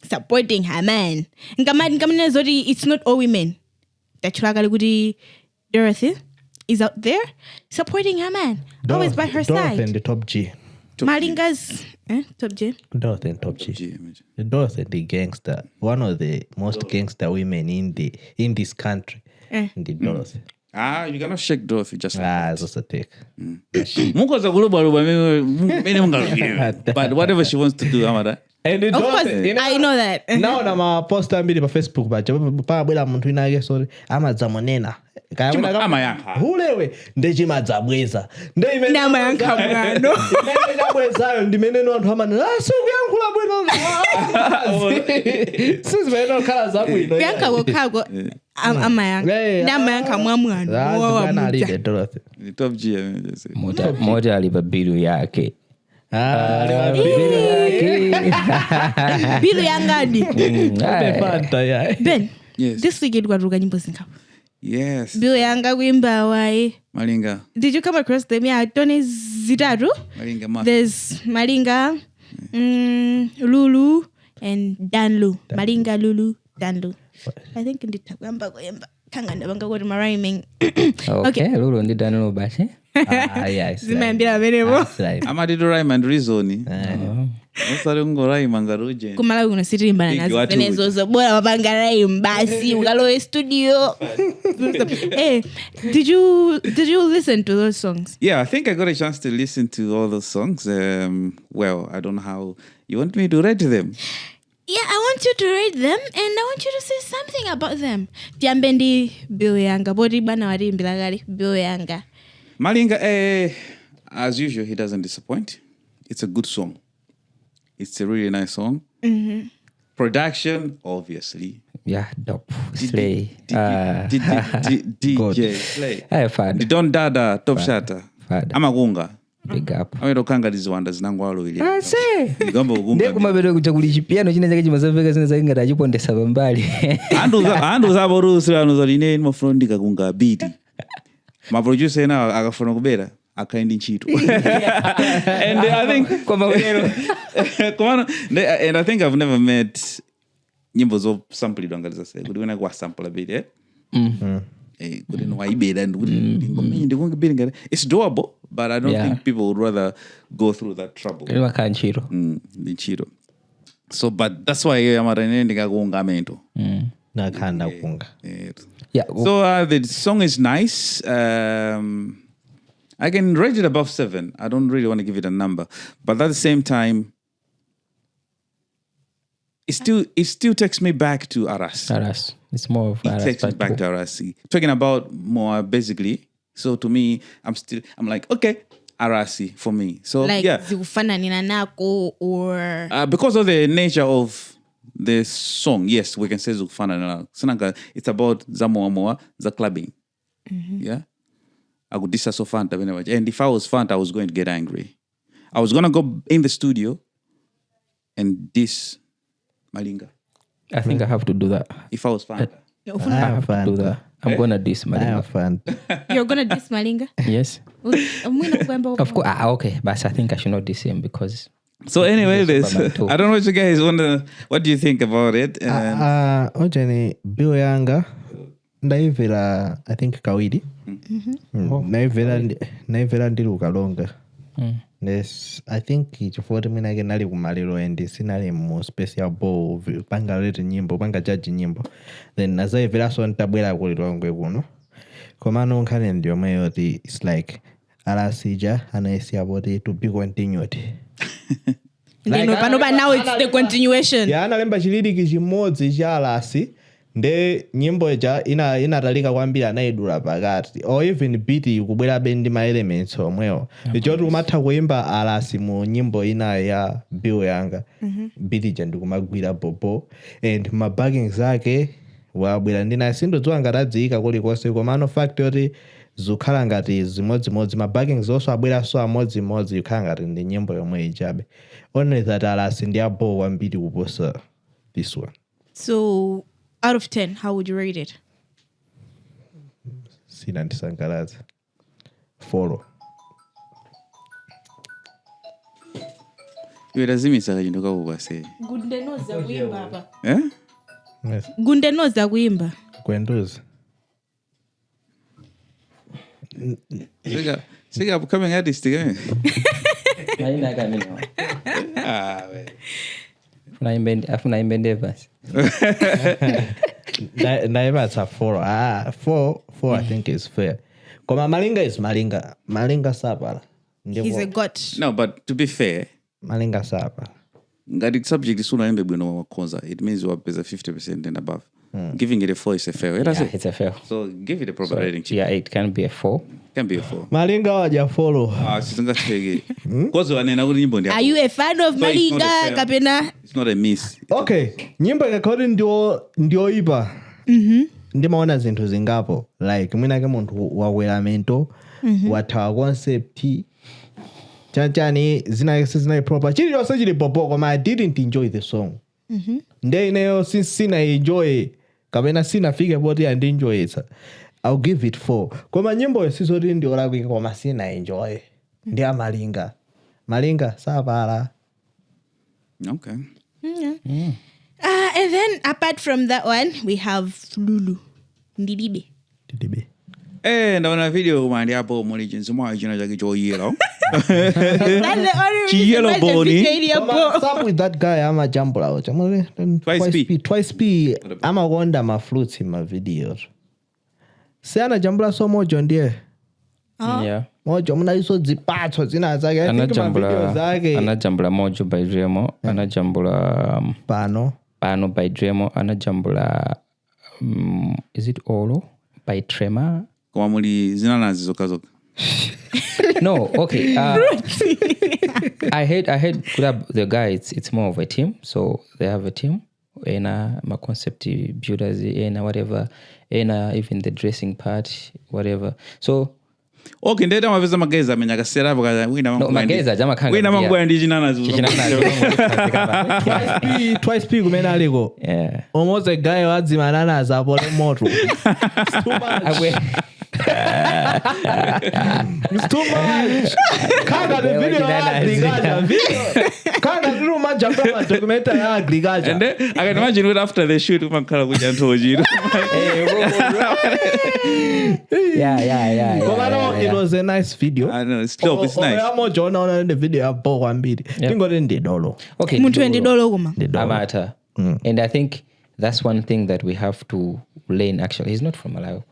supporting her man. Nkamane zoti it's not all women. Nachula kali kuti Dorothy is out there supporting her man. Always by her
Dorothy
side.
and the top G.
Malinga's top J.
Dorothy and top G. Dorothy, the gangster, one of the most gangster women in this country. The Dorothy.
You cannot shake Dorothy just like that.
It's just a take.
But whatever she wants to do, Amada.
And the
Of course, I know that.
Now na posta mbili pa Facebook ba pa bwela muntu inage sorry amazamonena
Amayanka.
hulewe ndeji madzabweza ndeimene
Namayanka mwana.
ndabwezayo ndimeneno anthu amana sukuyankhula bwino sizimene khala zabwino
Yanka gokago amayanka. Namayanka mwamwana.
bwana alide Dorothy
The top G.
Moja alipa bilu yake.
Bilu yangadi. Ben.
Yes.
This week it got nyimbo zingapo.
Yes.
Bilu yanga kuimba wai.
Malinga.
Did you come across them? Yeah, Tony Zitaru.
Malinga ma.
There's Malinga, Lulu, and Danlu. Malinga, Lulu, Danlu. I think in the Tagamba Goyamba. Kanganda banga go to my rhyming.
Okay, Lulu ndi dano basi.
Yes.
Zimambira benebo.
Amadi do rhyme and reason. Osari ngo rhyme angaruje.
Kumala kuna sitiri mbana
Thank you,
nazi venezo zo bora wabanga rhyme basi ungalo studio. Hey, did you listen to those songs?
Yeah, I think I got a chance to listen to all those songs. Well, I don't know how you want me to rate them.
Yeah, I want you to rate them and I want you to say something about them. Tiambendi Bill Yanga. Bodi bana wadi mbilagari Bill Yanga.
Malinga, as usual, he doesn't disappoint. It's a good song. It's a really nice song. Mm-hmm. Production, obviously.
Yeah, dope. Slay.
DJ Slay.
I fad.
The Don Dada Top Shatter.
Fad.
Amagunga.
Big up.
Ametokanga ziwanda zinangwalo ili.
Ase.
Gamba ugunga.
Ndikumabero kuchakulishi piano china chake chimasafika zina zainga tachipondesa pambali.
Andu zabo rusi anozoline mafrondika kunga beat. My producer now akafuna kubera akaenda nchito. And I think and I think I've never met nyimbo zo sample idwangaliza sasa. Kuti wena kwa sample a bit, eh? Kuti no waibeda and kuti it's doable, but I don't think people would rather go through that trouble. Nchito. So but that's why amarene ndikakunga mento.
Nakhanda kunga.
Yeah.
So the song is nice. I can rate it above 7. I don't really want to give it a number, but at the same time, it still takes me back to Arasi.
It's more of Arasi.
It takes me back to Arasi. Talking about more basically. So to me, I'm like, okay, Arasi for me. So
like
yeah,
zikufananina nako or
because of the nature of the song, yes, we can say zikufananina. Sananga, it's about zamoa za clubbing. Yeah. I would diss so Fanta whenever. And if I was Fanta, I was going to get angry. I was going to go in the studio and diss Malinga.
I think I have to do that.
If I was Fanta.
I have to do that. I'm going to diss Malinga.
You're going to diss Malinga?
Yes. Of course. Okay. But I think I should not diss him because...
So anyway, I don't know what you guys what do you think about it?
Ojani, Bill Yanga, Naivera, I think Kawidi. Naivera ndiruka longa. Yes, I think it's for me again nali kumaliro and sinali mo special bo panga rete nyimbo panga judge nyimbo. Then as I vera so ntabwera kuliro ngwe kuno. Komano nkane ndio mayoti it's like Arasija anaisi about it to be continued.
Like, now it's the continuation.
Yeah, analemba chiliriki chimodzi cha Arasi. Nde nyimbo eja inatalika kwambira naidula pakati or even beat kubwera bendi ma elements omwewo ichoti umatha kuimba Arasi mu nyimbo ina ya Bill Yanga beat ja ndikumagwira bobo and ma backing zake wabwera ndina sindodziwa ngatadzika kulikonse komano fact yoti zukhala ngati zimodzimodzi ma backing also abwera so amodzimodzi ikhala ngati ndi nyimbo yomwe ichabe only that Arasi ndi abo kwambiri kuposa this one.
So out of 10, how would you rate it?
Sina ndisangaladza. 4.
Iwe lazimisa kajindoka kubase.
Gunde noza kuimba hapa.
Eh?
Yes.
Gunde noza kuimba.
Kwenduzi.
Siga becoming artist again.
Haina kamino. Afuna imbende basi.
That's a 4. 4 I think is fair. Koma Malinga is Malinga. Malinga sapala.
He's a god.
No, but to be fair,
Malinga sapala.
Ngadi subject is una embe bwino wakonza. It means you are 50% and above. Giving it a 4 is a fair.
It's a fair.
So give it a proper rating.
Yeah, it can be a 4.
Can be a 4.
Malinga waja follow.
Are you a fan of Malinga kapena?
It's not a miss.
Okay. Nyimbo yakakodi ndio ipa. Ndimaona zinthu zingapo. Like mwina ke muntu wawera mento, watawa concept. Chanchani zina proper. Chili yose chili popo koma I didn't enjoy the song. Nde ineyo sina enjoy. Kapena sina figure about it and enjoy it. I'll give it 4. Koma nyimbo yesizori ndio lakwika koma sina enjoy. Ndia Malinga. Malinga sapala.
Okay.
And then apart from that one, we have Lulu. Ndidibe.
Ndaona video umandi hapo muli jinsi mwa jina jake cho yellow.
That's the only
Yellow bony.
Stop with that guy. I'm a jumble out. Twice P. I'm a wonder my flutes in my videos. Say ana jambula so mojo ndiye.
Yeah.
Mojo muna iso zipatho zina zake.
Ana jambula mojo by Dremo. Ana jambula Pano by Dremo. Ana jambula is it Olo by Trema?
Kwa muli zina nazi zoka.
No, okay. I heard the guy. It's more of a team, so they have a team. ena ma concept builders ena whatever ena even the dressing part whatever so
okay ndeta maveza mageza amenya kasera baka wina
mageza jama kanga
wina mangwa ndi chinana zo
twice p kumene aliko almost a guy wadzimana azapo le moto it's too much kanga the video kanga little majamba documentary agriculture
and I can imagine what after the shoot makhala kuja ntojiro
yeah
Komano, it was a nice video.
I know it's dope, it's nice.
Amo John on the video abo kwambiri tingo ndi dolo
okay
muntu $20 kuma
amata and I think that's one thing that we have to learn actually he's not from Malawi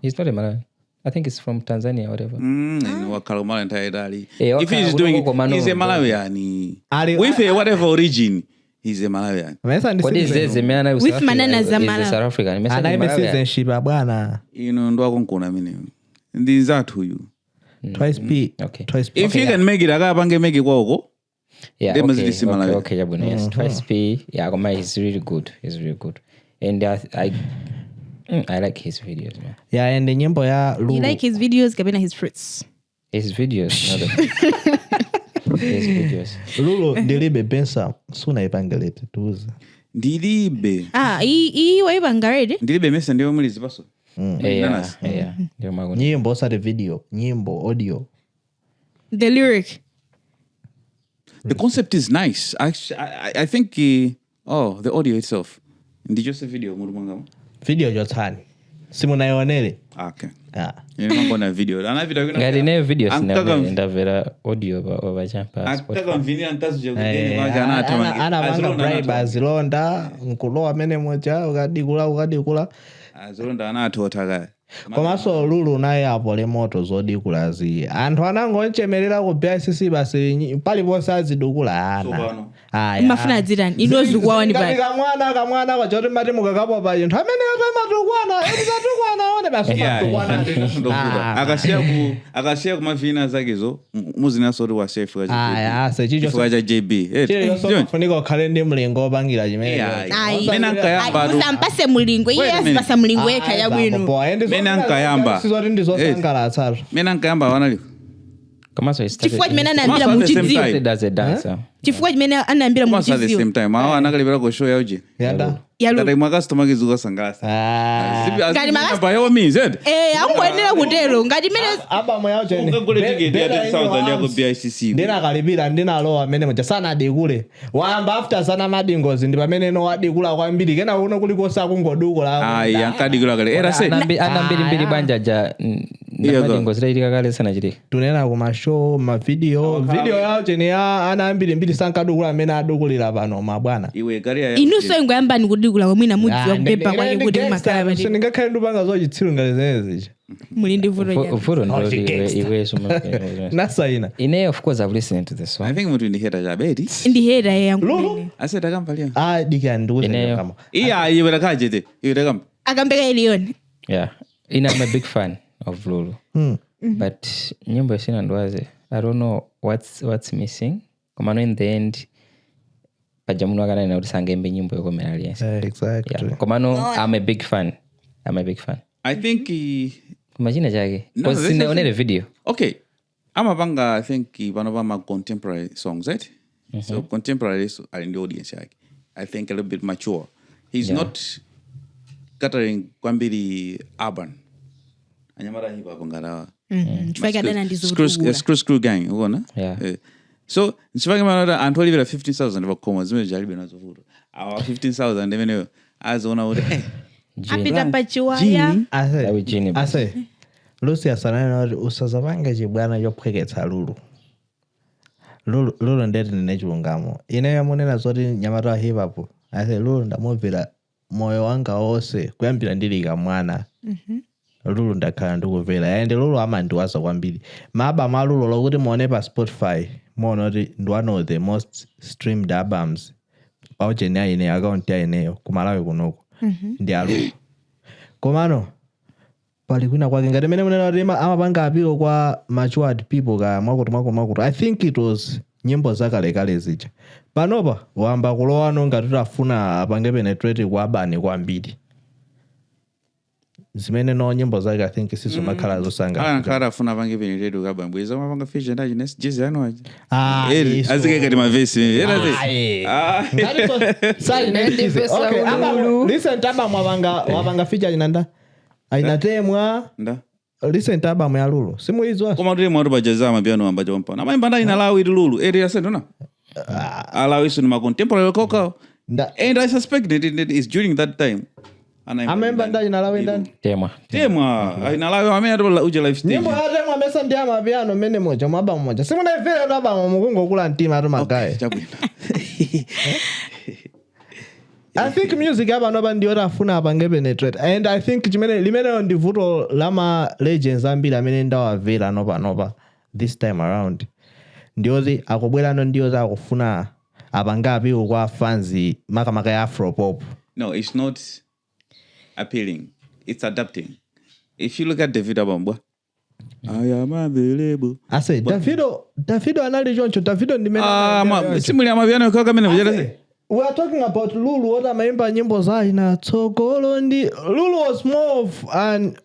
he's not a Malawi I think it's from Tanzania or whatever.
Wakalomala entirely.
If
he's doing it, he's a Malawian. With a whatever origin, he's a Malawian.
What is Zeze?
With Manana Zamana.
South African.
Anaime citizenship bwana.
Ndo akunkuna mini. These are to you.
Twice P.
Okay.
Twice P.
If you can make it, akabange make it kwako.
Yeah,
they must be similar.
Okay, yes. Twice P. Yeah, he's really good. He's really good. And I like his videos, man.
Yeah, and the nyimbo ya Lulu.
You like his videos, kabena his fruits.
His videos, not his videos.
Lulu ndilibe Bensam suna ipangelete tuze.
Ndilibe.
Hii waibangarede.
Ndilibe mesa ndio mulizi paso.
Yeah. Ndio mago.
Nyimbo sa the video, nyimbo audio.
The lyric.
The concept is nice. I think the audio itself. Did you see video murumanga?
Video jotani. Simu naionele.
Okay.
Yeah.
Mambo na video. Ana video kuna.
Ngari ne videos na vera audio ba champa.
Ataka mvini antazo kugeni maja na atama.
Ana manga bribe azilonda nkulowa mene moja ukadikula.
Azilonda ana atotaka.
Komaso Lulu naye apo le moto zodikulazi. Anthu anangonchemerera ku BICC basi pali posazi dukula ana.
Mafuna dzirani. Inozukwawa ni bali.
Kamwana kwa choti mati mukakapo pa yinthu amene yotamatukwana etizatukwana one basi
akasiya kumavina zakezo muzina sori wa chef
wa sechicho
cha JB
funika ukhale ndi mlingo opangira chimene
usampase mulingo iye asipasa mulingo yekha yabwino
mena nkayamba
sizoti ndizosangalatsa
mena nkayamba wanali
chifukwa chimene anayambira muchidziwo chifukwa chimene anayambira muchidziwo
at the same time awa anakalipira ku show yauje
yanda
Tata mwa customer kizuka sangasa.
Ngati
makasi by all means
amwenera kutero ngati mene
aba moya chene.
Ngakule ticket ya 10,000 yako BICC.
Ndina kalipira ndina lowa amene moja sana adikule. Wamba after sana madingozi ndi pamene no adikula kwambiri kena uno kulikosa kungodukula.
Ai yankadikula kale. Era say
anambiri banja ja madingozi ndaitika kale sana chiti.
Tunena ku mashow, ma video yao chene ya anambiri sankadukula amene adukulira pano mabwana.
Iwe career
inuso ingwamba ndikudikula komwina mudzi wa kupepa kwake kuti makala bali.
Singakhale ndupanga zochitsiro ngalezenezi.
Mulindi
Vuro ndo iwe suma.
Nasaina.
Ine of course I've listened to the song.
I think mutu ndihera jabedi.
Ndihera yangu.
Ase takampalia.
Dika nduze kama.
Iya iwe rakajete. Iwe takam.
Akambeka Elion.
Yeah. I'm a big fan of Lulu. But nyimbo sina ndwaze. I don't know what's missing. Komano in the end pajamuno akana na usangembe nyimbo yoko Malawi.
Exactly.
Yeah. Komano I'm a big fan.
I think
imagine jage. Was in the video.
Okay. Amabanga I think one of my contemporary songs, right? So contemporary are in the audience. I think a little bit mature. He's not catering kwambiri urban. Anyamara hiba bangara. Screw gang, unaona?
Yeah.
So nchifanya manada antwali vile 15,000 vakoma zime jaribu nazo vuro. Awa 15,000 ndemene azona uri.
Apita pachiwaya.
Ase. Lucy asana na usazabanga jibwana yopweketsa Lulu. Lulu ndeti ninechulungamo. Ine yamunena zoti nyamata hibapo. Ase Lulu ndamuvira moyo wanga wose kuyambira ndilika mwana. Lulu ndakhala ndikuvera. And Lulu amandiwaza kwambiri. Maba malulu lokuti muone pa Spotify. Monoti one of the most streamed albums. Paucheni aine account ya ineyo kumalawi kunoko. Ndi Lulu. Komano pali kuna kwake ngati mene munena kuti amapanga apilo kwa matured people ka mwakuti. I think it was nyimbo zakalekale zija panopa wamba kulowano ngati tutafuna apange penetrate kwa abani kwambiri zimene no nyimbo zake I think sizo makhala zosanga
ankara afuna apange penetrate kwa abani bweza mapanga feature ndaji next Zeze ano aje azike kati mavesi
recent album wapanga feature inanda ainatemwa
nda
recent album ya Lulu simuizwa
koma tuli mwaru bajaza mapiano ambaje wampana amaimba ndani na Malawi Lulu area sendo Malawi sunu ma contemporary koko and I suspect that it is during that time
amaimba ndani na Malawi ndani
tema ina Malawi amenya uje live stage
nyimbo ya tema mesa ndia mapiano mene moja mwaba mmoja simuna ifere ndaba mukungo kula ntima atu magaye I think music hapa noba ndio rafuna apange penetrate and I think limene ndivuto lama legends ambiri amene ndawavera nopa this time around ndiozi akubwera ndiozi akufuna apangapi kwa fans maka ya afro pop.
No, it's not appealing, it's adapting. If you look at David Abamba, I am available.
I say Davido anali joncho Davido ndimene
simuli amapiano kwa kamene vijana.
We are talking about Lulu. What amaimba nyimbo za ina tsogolo ndi Lulu was more of an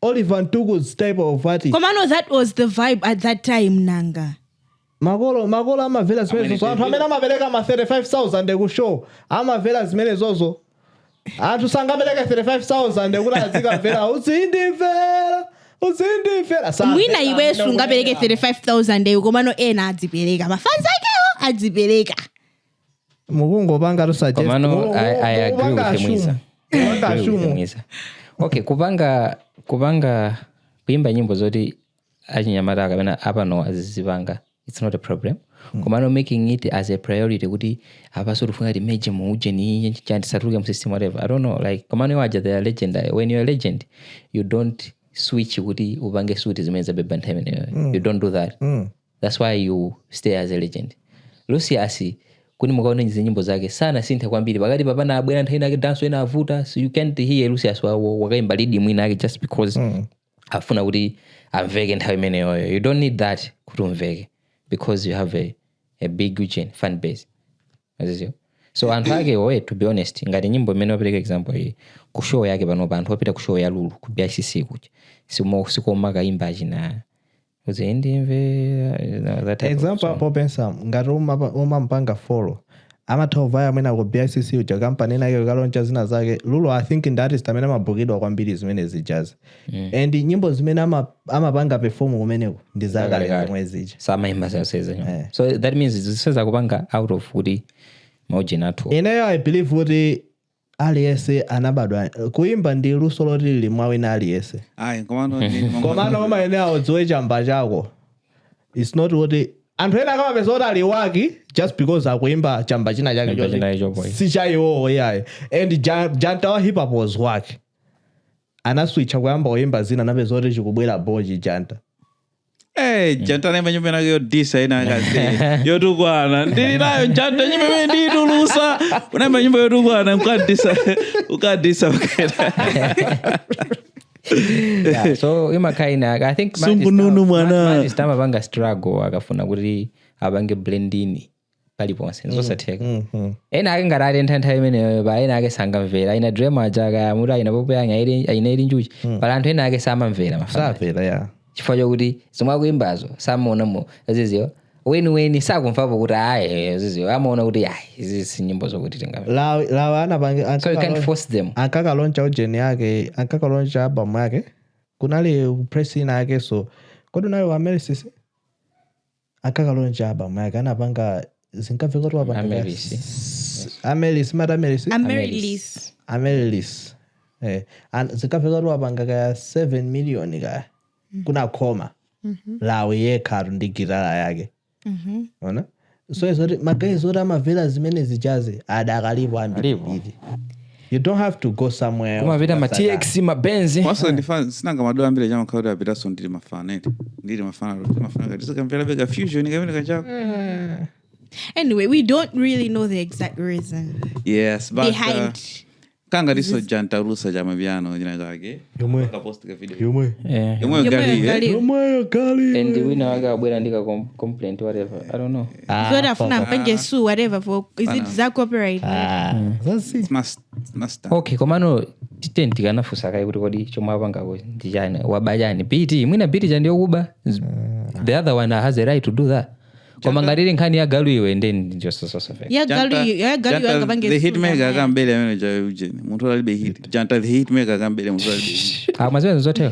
Oliver Ntugu's type of artist.
Komano, that was the vibe at that time nanga.
Magolo amavela zimene zozo. Anthu amene amapereka ma 35,000 ekushow. Amavela zimene zozo. Anthu sangapereka 35,000 ekuti azikamvera uzindimvera.
Mwina iwe sungapereke 35,000 komano ena adzipereka. Mafanzi akewo adzipereka.
Mukungo panga to suggest
komano I agree with Mwiza. Okay, kupanga kuimba nyimbo zoti achinyamata akapena apano azizipanga, it's not a problem. Komano making it as a priority kuti apaso tufuna ti meje muuje ni chantisatuke msystem whatever. I don't know, like komano waja they are legend. When you're a legend, you don't switch kuti upange suit zimeza beba time. You don't do that. That's why you stay as a legend. Lucy asi kuni mukaona nyimbo zake sana sintha kwambiri pakati papana abwera nthawi yake dance ina avuta, so you can't hear Lucy aswa wakaimba lead mwina yake just because afuna kuti amveke nthawi imeneyo. You don't need that kuti umveke because you have a big fan base. So anthu ake to be honest ngati nyimbo imene wapereka example hii ku show yake pano anthu opita ku show ya Lulu ku BICC kuti sikoma kaimba achina
example hapo Bensam ngati umampanga follow amathovaya mwina ku BICC uja company nayo kaloncha zina zake Lulu I think that is tamene mabukidwa kwambiri zimene zijazz and nyimbo zimene amapanga perform kumeneko ndi zakale mwezi
sama imba saseza so that means ziseza kupanga out of kuti maujinato
ineyo I believe kuti aliyese anabadwa kuimba ndi luso loti limwawina aliyese komano koma ene awodziwe chamba chako it's not what anthu ena kama pesa kuti aliwaki just because akuimba chamba china chake si chaiwowo yaye and janta wa hip hop was wake anaswitcha kuyamba kuimba zina napeza kuti chikubwera boji janta
janta naimba nyimbo nake yodisa ina akase yotukwana ndili nayo janta nyimbo imene nditulusa unaimba nyimbo yotukwana ukadisa
so imakaina I think man stama banga struggle akafuna kuti abange blendini paliponse nzosatheka ena ake ngarali nthawi imeneyo ba ena ake sangamvera ina dream ajaga muda ina popo yanga ina ili njuchi pala anthu ena ake samamvera
mafana
chifukwa kuti zomwe kuimbazo samaonamo azizio weni sakumvapo kuti ayi azizio amaona kuti ayi izi si nyimbo zokuti tingamvera
lawa anapange
so you can't force them
ankakaloncha ujeni yake ankakaloncha album yake kunali press ina yake so kodi nayo Ameris ankakaloncha album yake anapanga zinkafika kuti wapanga Ameris zinkafika kuti wapanga ka 7 million ka kuna koma lawe yekharu ndi gitara yake ona so izoti magazi oti amavela zimene zijaze adakalipo ambiri you don't have to go somewhere
kumavita ma TX ma Benz
maso ndifana sinanga madola ambiri chama khawda apita so ndili mafana kati sokamvela bega fusion ngamene kachako
anyway we don't really know the exact reason
yes but
behind
kanga riso janta rusa jama vyano jina jake
Yomwe.
kapost ka video
Yomwe.
yomwe gali
Yomwe gali.
And winner waga bwera ndika complaint whatever. I don't know.
Zoda funa mpenge sue whatever for is it za copyright?
That's
must
Okay, komano titenti kana fusaka kuti kodi chomwe apanga ko ndijani wabajani biti mwina biti chandi okuba. The other one has a right to do that. Koma ngariri nkhani ya galu iwe then just so fair.
Ya galu yanga bange
the hitmaker akambele amene cha Eugene muntu alibe hit janta the hitmaker akambele muntu alibe hit
Maziwe zote.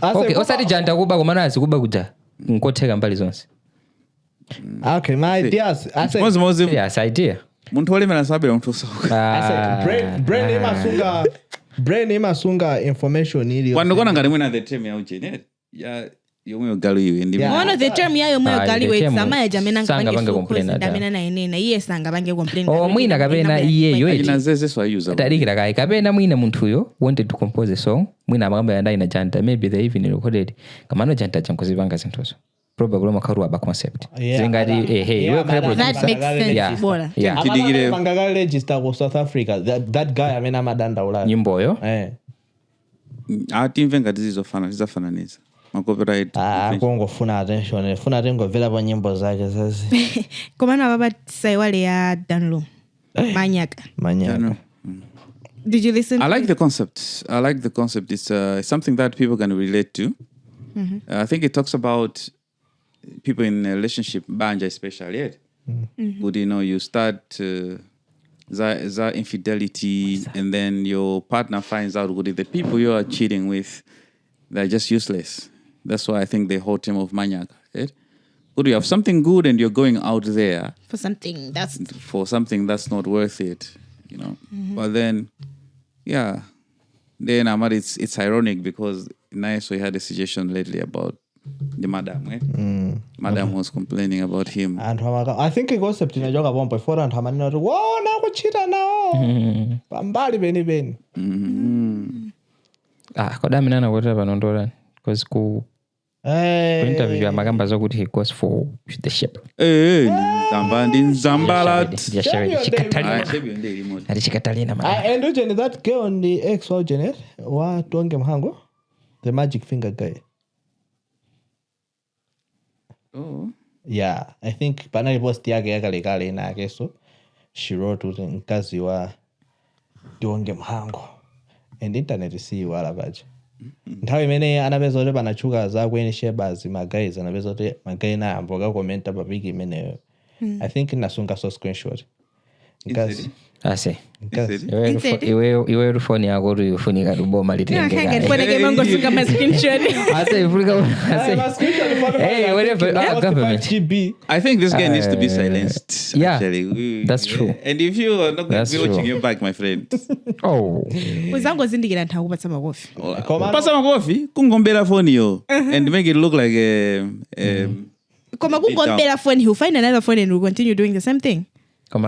Okay, osati janta kuba komano azikuba kuja nkotheka mbali zonse.
okay, my ideas. I said,
Yes, idea.
muntu olemera sabela muntu osoka
brain imasunga information ili.
kwando kona ngari mwina the term ya Eugene ya yomwe galu iwe ndi
one of the term yayo mwe gali we sama ya jamena
Sanga bange
ngange
complain
focus ndamena na inena iye sanga bange complain
Mwina kapena iyeyo
ina Zeze so use
talikira kai kapena mwina muntu uyo wanted to compose a song mwina amagamba yanda ina janta maybe they even recorded kamano janta chankuzibanga zinthuzo probably makaru aba concept zingati hey we
that makes sense bora
Kidigire mangaka register ko South Africa that guy amena madanda ula
nyimbo yo
ati mvenga zizofananiza copyright
kungofuna attention funa tengomvera pa nyimbo zake sasa
komana baba sai wale ya download manyaka did you listen
I like the concept it's something that people can relate to. I think it talks about people in a relationship banja especially but you start the infidelity and then your partner finds out good the people you are cheating with they're just useless. That's why I think the whole term of manyak, right? But you have something good and you're going out there
for something that's
not worth it, But then, then Ahmad, it's ironic because nice we had a situation lately about the madam, right? Madam was complaining about him.
And I think it was in a joke about before and Hamana, whoa, now we cheat now. Bambali beni.
Kodamina na whatever nondola because ku interview magamba zokuthi he goes for the ship.
Zambala.
Chikatalina man.
And Eugene, that girl on the ex Eugene, wa Tuonge Mhango, the magic finger guy.
Oh.
Yeah, I think panali post yake yakalekale na keso she wrote to nkazi wa Tuonge Mhango. And internet see wala baje. Nthawi imene anapeza kuti panachuka za kweni shebas magays anapeza kuti magayi na amboka comment pa piki imeneyo. I think nasunga so screenshot. Because
ase iwe phone yako uri ufunika kuboma litenge
kai phone ke mango suka ma screenshot
ase ifunika hey whatever government
GB.
I think this guy needs to be silenced actually.
That's true.
And if you are not going to be watching your back my friend.
Uzango zindikira nthawi kupatsa makofi
Pasa makofi kungombera phone yo and make it look like
koma kungombera phone he'll find another phone and will continue doing the same thing.
But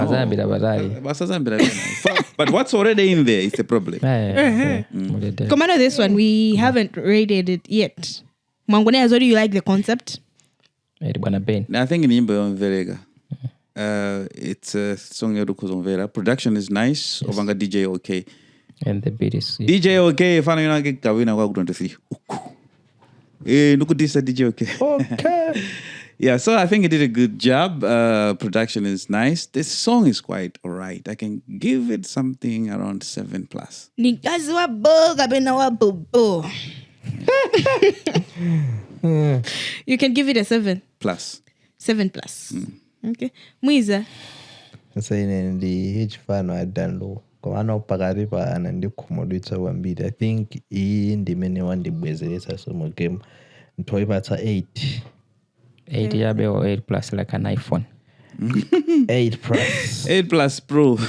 what's already in there is a problem.
Commander, this one we haven't rated it yet. Mangone, as well, do you like the concept?
I think in Imbo Verega. It's a song Vera. Production is nice. Ovanga DJ okay.
And the beat is
DJ okay. If I don't get Kawina walk 23. Look at this DJ okay.
Okay.
Yeah, so I think it did a good job. Production is nice. This song is quite alright. I can give it something around 7+.
Nikazi wa boga bena wa bobo. You can give it a 7.
Plus.
7+. Okay. Mwiza.
Sasa ine ndi huge fan wa download. Kwa ana upakaripa anandi kumodwitsa wambiri. I think hii ndi mene wandibwezeresa somo game. Ntoipatsa 8.
8 yabe or 8+ like an iPhone.
8+.
8+ Pro.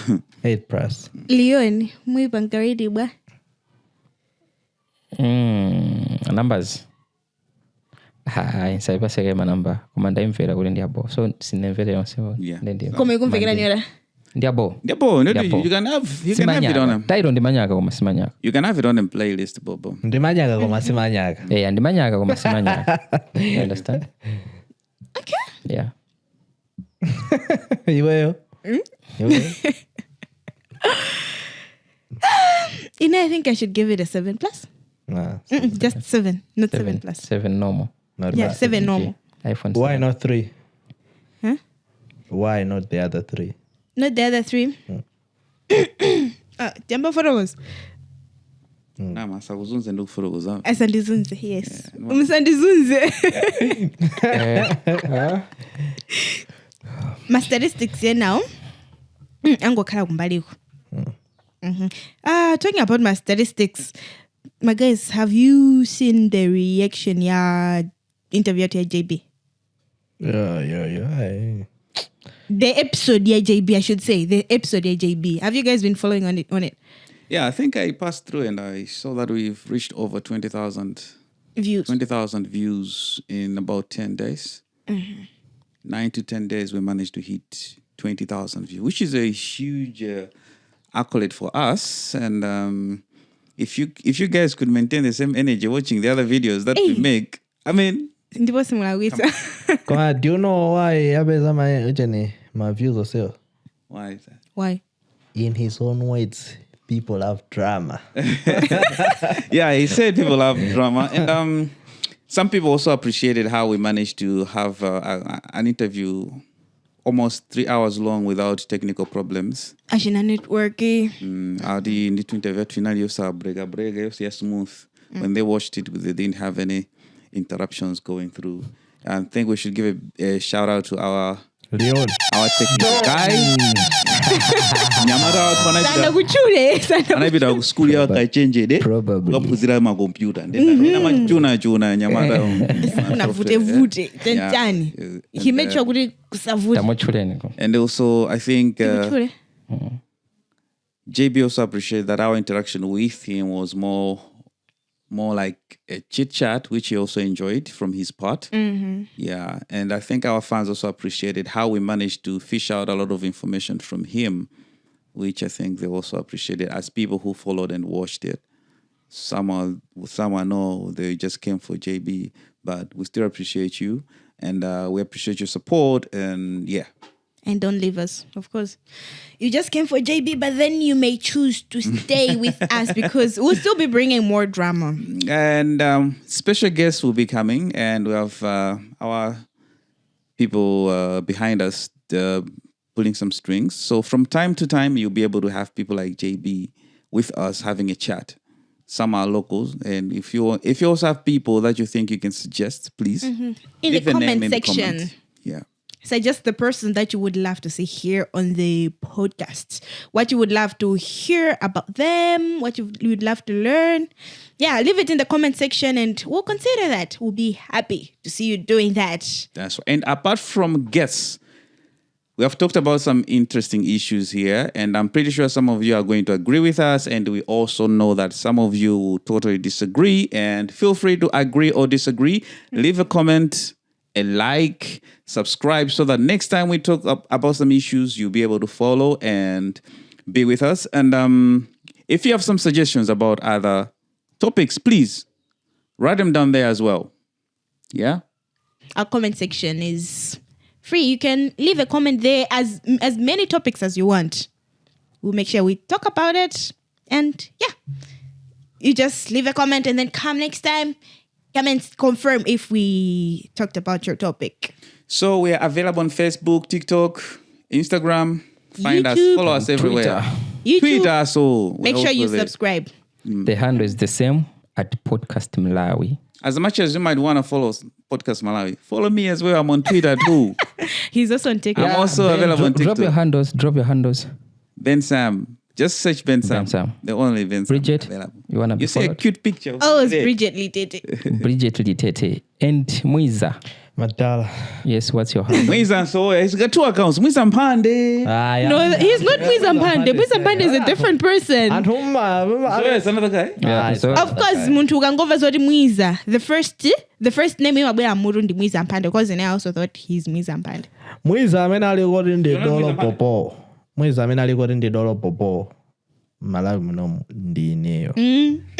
8+.
Leon, mwibangaridi ba.
Numbers. Insaiba sege manamba. Komanda imfera kule ndiabo. So sinemvera yonse.
Yeah.
Kome kumfekera nyora.
Ndiabo.
You can have it on them.
Tairo ndimanyaka koma simanyaka.
You can have it on a playlist, Bobo.
Ndimanyaka koma simanyaka.
Ndimanyaka koma simanyaka. You understand?
Okay.
Yeah.
Iweyo.
You know, I think I should give it a 7+.
Nah,
Just 7, not 7+.
7 normal.
not
Yeah,
bad.
7 normal.
iPhone.
Why
7.
not 3?
Huh?
Why not the other 3?
Not the other 3. Jamba followers.
Nama sakuzunze ndokufuro zami.
Asandizunze, yes. Umsandizunze. My statistics here now. Angokhala kumbaliko. Talking about my statistics, my guys, have you seen the reaction interview at JB?
Yeah.
The episode JB, I should say. The episode JB. Have you guys been following on it?
Yeah, I think I passed through and I saw that we've reached over 20,000 views in about 10 days. 9 to 10 days, we managed to hit 20,000 views, which is a huge accolade for us. And if you guys could maintain the same energy watching the other videos that we make, I mean...
Do you know why my views are so?
Why is that?
Why?
In his own words, people love drama.
Yeah, he said people love drama. And some people also appreciated how we managed to have an interview almost 3 hours long without technical problems.
Ashina networky.
The interview finally was smooth. When they watched it, they didn't have any interruptions going through. I think we should give a shout out to our technical guy. Nyamara
Sana kuchule.
anabida school yao kaichenje
Probably.
wakuzira ma computer ndenda machuna nyamara
Vute tentani. He made sure kuti kusavute.
Tamochuleni.
And also I think
Kuchule.
JB also appreciated that our interaction with him was more like a chit chat, which he also enjoyed from his part. Yeah, and I think our fans also appreciated how we managed to fish out a lot of information from him, which I think they also appreciated as people who followed and watched it. Some know they just came for JB, but we still appreciate you, and we appreciate your support, and yeah.
And don't leave us, of course. You just came for JB, but then you may choose to stay with us because we'll still be bringing more drama.
And special guests will be coming, and we have our people behind us pulling some strings. So from time to time, you'll be able to have people like JB with us having a chat. Some are locals, and if you also have people that you think you can suggest, please
in the comment section.
Yeah.
Suggest the person that you would love to see here on the podcast. What you would love to hear about them. What you would love to learn. Yeah, leave it in the comment section and we'll consider that. We'll be happy to see you doing that.
That's right. And apart from guests, we have talked about some interesting issues here. And I'm pretty sure some of you are going to agree with us. And we also know that some of you will totally disagree. And feel free to agree or disagree. Leave a comment, a like, subscribe, so that next time we talk about some issues, you'll be able to follow and be with us. And if you have some suggestions about other topics, please write them down there as well. Yeah?
Our comment section is free. You can leave a comment there as many topics as you want. We'll make sure we talk about it. And yeah, you just leave a comment and then come next time. Come and confirm if we talked about your topic.
So we are available on Facebook, TikTok, Instagram. Find us,
YouTube,
follow us everywhere.
YouTube.
So
Make sure you
there.
subscribe.
The handle is the same at Podcast Malawi.
As much as you might want to follow Podcast Malawi, follow me as well. I'm on Twitter too.
He's also on TikTok.
I'm also available on TikTok.
Drop your handles.
Bensam. Just search Bensam.
Bensam.
The only Bensam.
Bridget,
available.
you want to be
You see a
followed?
cute picture.
Oh, it's
there.
Bridget Litete.
Bridget Litete. And Muiza.
Madala.
Yes, what's your handle?
Mwiza, so he's got 2 accounts. Mwiza Mpande.
No, he's not Mwizampande. Mwizampande is a different person.
And whom?
So it's another guy.
Yeah, so
Of course, muntu ukangova zoti Mwiza. The first name imabwera muru ndi Mwizampande because then I also thought he's Mwizampande.
Mwiza amene alikoti ndi dolo popo. Mwiza amene alikoti ndi dolo popo. Malawi muno ndi ineyo.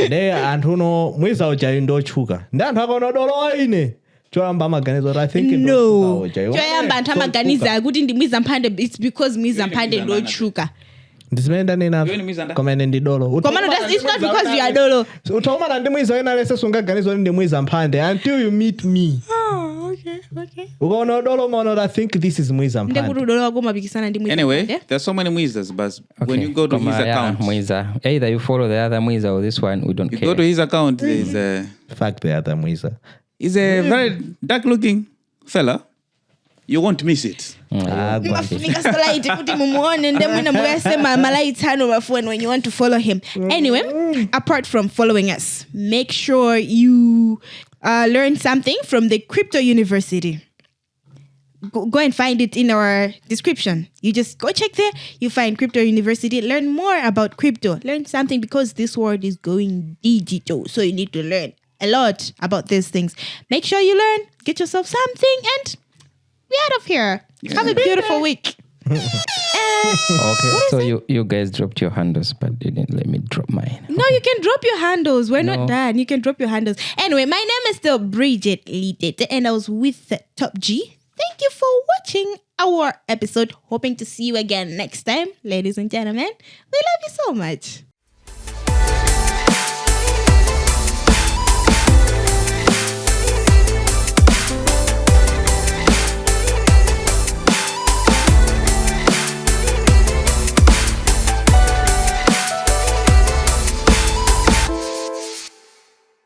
Ne anthu no Mwiza uja ndochuka. Ndi anthu akona dolo aine. Choyamba maganizo I think
No. Choyamba anthu amaganiza kuti ndi Mwizampande, it's because Mwizampande ndochuka.
ndisimene ndanena
Iwe ni mwiza nda?
komene ndi dolo
Komano, it's not because you are dolo.
utaumana ndi mwiza wena lese sungaganiza ndi mwiza mphande until you meet me.
Okay.
Ukaona dolo mono, I think this is mwiza mphande.
Ndekuru dolo wako mapikisana ndi mwiza.
Anyway,
Yeah?
there's so many Mwizas, but when you go to his account,
Mwiza. Either you follow the other Mwiza or this one, we don't
you
care.
go to his account, there's a...
Fuck the other mwiza.
He's a very dark-looking fella. You won't miss it.
Mafunika slide kuti mumuone ndemwina muyasema malaitano mafuni when you want to follow him. Anyway, apart from following us, make sure you learn something from the Crypto University. Go and find it in our description. You just go check there. You find Crypto University. Learn more about crypto. Learn something because this world is going digital. So you need to learn a lot about these things. Make sure you learn. Get yourself something and be out of here. Have a beautiful week.
Okay, so you guys dropped your handles, but didn't let me drop mine.
No, you can drop your handles. We're not done. You can drop your handles. Anyway, my name is still Bridget Lidete, and I was with Top G. Thank you for watching our episode. Hoping to see you again next time. Ladies and gentlemen, we love you so much.